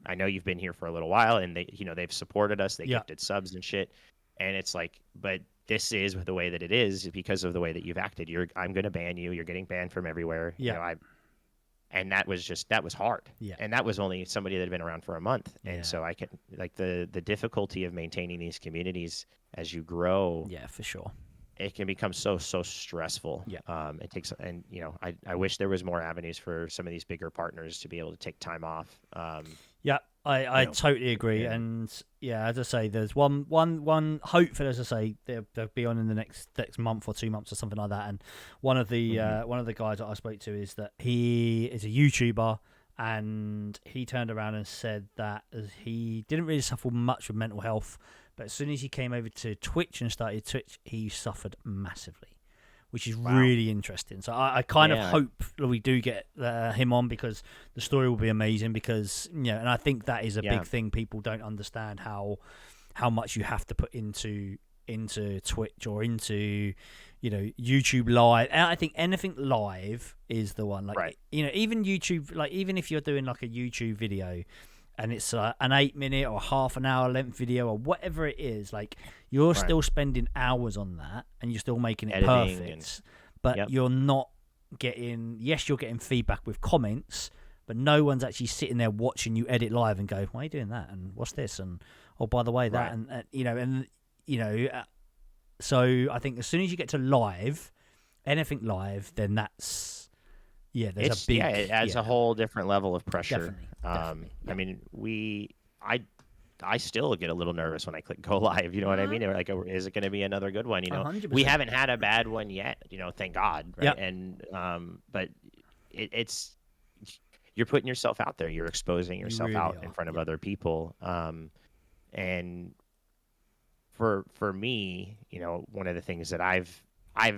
I know you've been here for a little while, and they've supported us. They gifted subs and shit. And it's like, but this is the way that it is because of the way that you've acted. I'm going to ban you. You're getting banned from everywhere. Yeah. And that was hard. Yeah. And that was only somebody that had been around for a month. And so I can like the difficulty of maintaining these communities as you grow. Yeah, for sure. It can become so stressful. Yeah. It takes, and I wish there was more avenues for some of these bigger partners to be able to take time off. Yeah, I totally agree. And as I say, there's one hopefully, as I say, they'll be on in the next month or 2 months or something like that. And one of the guys that I spoke to is that he is a YouTuber, and he turned around and said that he didn't really suffer much with mental health. But as soon as he came over to Twitch and started Twitch, he suffered massively, which is really interesting. So I kind of hope that we do get him on because the story will be amazing. Because and I think that is a big thing. People don't understand how much you have to put into Twitch or into YouTube Live. And I think anything live is the one. Like even YouTube, like even if you're doing like a YouTube video, and it's an 8 minute or half an hour length video or whatever it is, like you're still spending hours on that and you're still making it editing perfect, but you're not getting, you're getting feedback with comments, but no one's actually sitting there watching you edit live and go, why are you doing that? And what's this? And, oh, by the way, that, so I think as soon as you get to live, anything live, then that's, there's a big... it adds a whole different level of pressure. Definitely. I mean, I still get a little nervous when I click go live. You know what I mean? Like, is it going to be another good one? 100%. We haven't had a bad one yet. Thank God. Right? Yep. And but it's you're putting yourself out there. You're exposing yourself really out in front of other people. And for me, one of the things that I've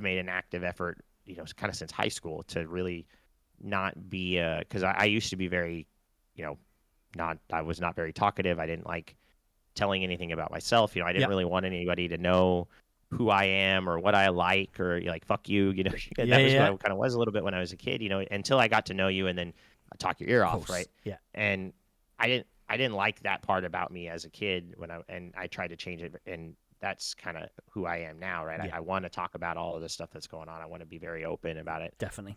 made an active effort, kind of since high school to really not be because I used to be very I was not very talkative. I didn't like telling anything about myself. I didn't Yeah. really want anybody to know who I am or what I like, or like, fuck you, that was what I kind of was a little bit when I was a kid, until I got to know you and then I talk your ear off, right? Yeah. And I didn't like that part about me as a kid and I tried to change it, and that's kind of who I am now, right? Yeah. I want to talk about all of the stuff that's going on. I want to be very open about it. Definitely.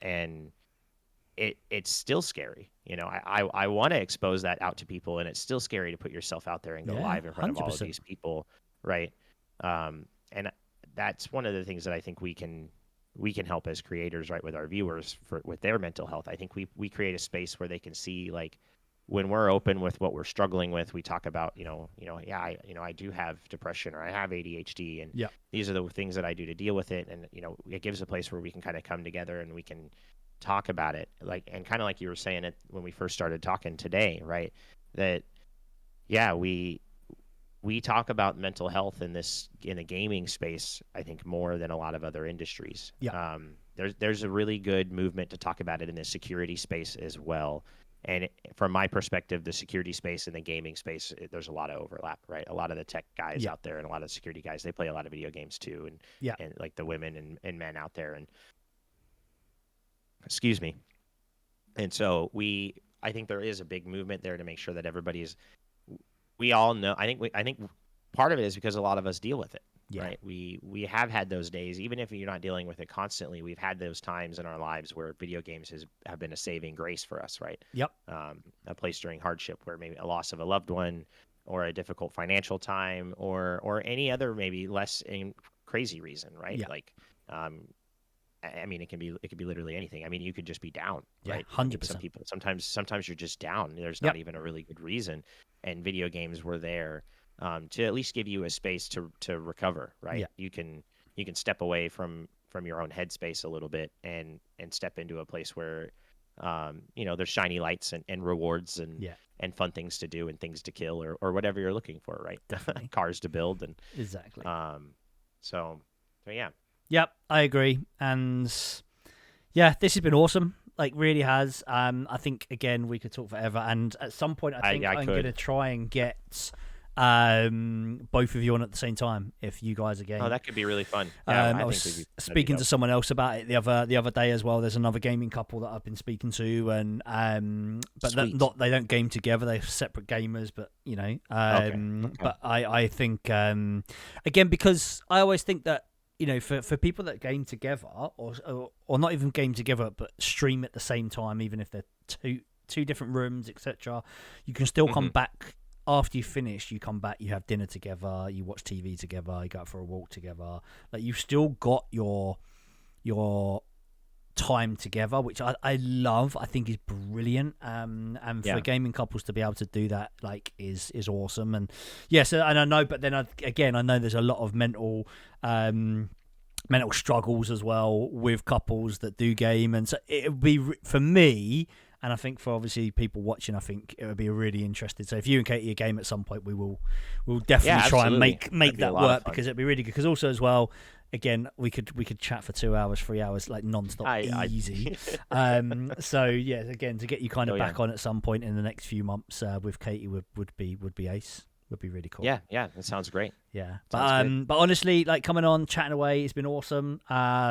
And it's still scary. I want to expose that out to people, and it's still scary to put yourself out there and go live in front 100%. of all of these people, right? And that's one of the things that I think we can help as creators, right, with our viewers with their mental health. I think we create a space where they can see, like, when we're open with what we're struggling with, we talk about, I do have depression, or I have ADHD, and these are the things that I do to deal with it. And, it gives a place where we can kind of come together and we can talk about it, and kind of like you were saying it when we first started talking today, right? That, we talk about mental health in the gaming space, I think, more than a lot of other industries. Yeah. There's a really good movement to talk about it in the security space as well. And from my perspective, the security space and the gaming space, there's a lot of overlap, right? A lot of the tech guys out there and a lot of security guys, they play a lot of video games too, and like the women and men out there, and excuse me. And so I think there is a big movement there to make sure that we all know. I think part of it is because a lot of us deal with it, right? We have had those days, even if you're not dealing with it constantly. We've had those times in our lives where video games have been a saving grace for us, right? Yep. A place during hardship, where maybe a loss of a loved one, or a difficult financial time, or any other maybe less crazy reason, right? Yeah. Like, I mean, it can be literally anything. I mean, you could just be down, right? 100%. Some people, sometimes you're just down. There's not even a really good reason, and video games were there to at least give you a space to recover, right? Yeah. You can step away from your own headspace a little bit and step into a place where there's shiny lights and rewards and fun things to do and things to kill, or whatever you're looking for, right? Definitely. Cars to build, and exactly. So yeah. Yep, I agree. And yeah, this has been awesome. Like, really has. I think, again, we could talk forever. And at some point, I think I'm going to try and get both of you on at the same time, if you guys are game. Oh, that could be really fun. Yeah, I was speaking to someone else about it the other day as well. There's another gaming couple that I've been speaking to, and but they don't game together. They're separate gamers, but Okay. But I think again, because I always think that, for people that game together, or not even game together, but stream at the same time, even if they're two different rooms, etc., you can still come back after you finish. You come back, you have dinner together, you watch TV together, you go out for a walk together. Like, you've still got your time together, which I love. I think is brilliant. And for gaming couples to be able to do that, like, is awesome. And yes, and I know, but then I know there's a lot of mental struggles as well with couples that do game, and so it would be, for me, and I think for obviously people watching, I think it would be really interesting. So if you and Katie are game at some point, we'll definitely try and make that work, because it'd be really good. Because also as well, again, we could chat for 2 hours, 3 hours, like non-stop, easy. So yeah, again, to get you kind of back on at some point in the next few months with Katie would be ace. Would be really cool. Yeah, that sounds great. Yeah, but honestly, like, coming on, chatting away, it's been awesome. I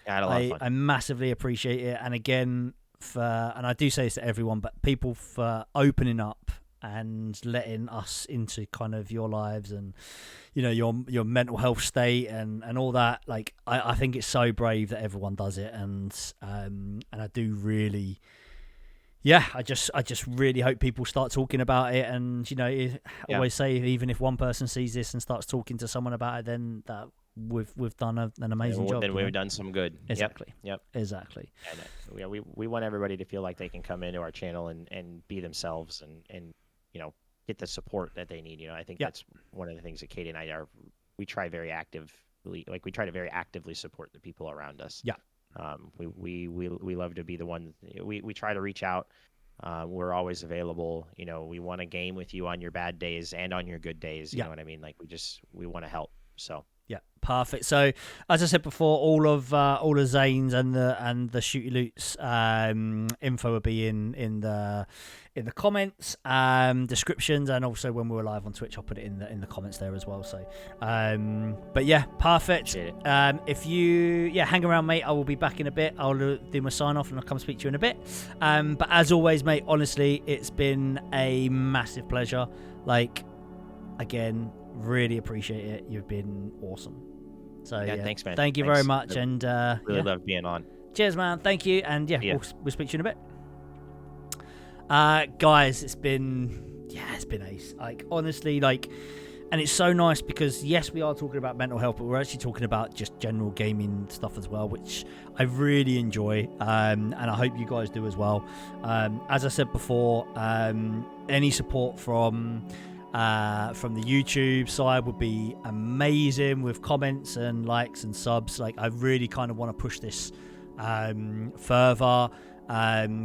had a lot of fun. I massively appreciate it, and again, and I do say this to everyone, but people, for opening up and letting us into kind of your lives and your mental health state and all that. Like, I think it's so brave that everyone does it, and I do really. Yeah, I just really hope people start talking about it, and I always say, even if one person sees this and starts talking to someone about it, then that we've done an amazing job. Then we've done some good. Exactly. Yep. Exactly. And we want everybody to feel like they can come into our channel and be themselves and get the support that they need. I think that's one of the things that Katie and I are. We try to very actively support the people around us. Yeah. We love to be the one. We try to reach out. We're always available. We want to game with you on your bad days and on your good days. You know what I mean? Like, we want to help. So Yeah, perfect. So, as I said before, all of Zane's and the Shooty Loots info will be in the comments, descriptions, and also when we were live on Twitch, I'll put it in the comments there as well. So, but yeah, perfect. If you hang around, mate, I will be back in a bit. I'll do my sign off and I'll come speak to you in a bit. But as always, mate, honestly, it's been a massive pleasure. Like, again, really appreciate it. You've been awesome. So yeah, thanks, man. Thank you very much, and really love being on. Cheers, man. Thank you, and we'll speak to you in a bit. Guys, it's been ace. Like, honestly, like, and it's so nice because yes, we are talking about mental health, but we're actually talking about just general gaming stuff as well, which I really enjoy, and I hope you guys do as well. As I said before, any support from the YouTube side would be amazing, with comments and likes and subs. Like, I really kind of want to push this further,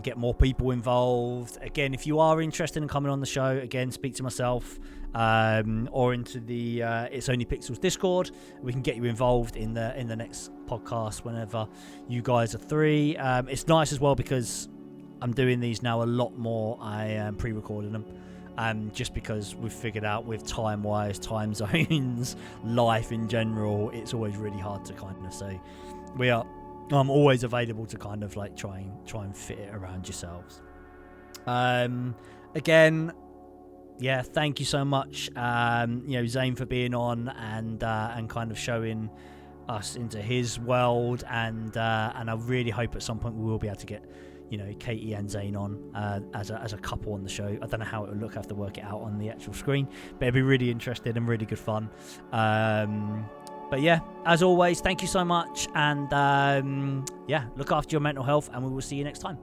get more people involved. Again, if you are interested in coming on the show, again, speak to myself or into the It's Only Pixels Discord. We can get you involved in the next podcast whenever you guys are free. It's nice as well because I'm doing these now a lot more. I am pre-recording them. Just because we've figured out with time-wise, time zones, life in general, it's always really hard to kind of say. I'm always available to kind of like try and fit it around yourselves. Again, yeah, thank you so much, Zane, for being on and kind of showing us into his world, and I really hope at some point we will be able to get Katie and Zane on as a couple on the show. I don't know how it will look. I have to work it out on the actual screen, but it'd be really interesting and really good fun. But yeah, as always, thank you so much, and look after your mental health, and we will see you next time.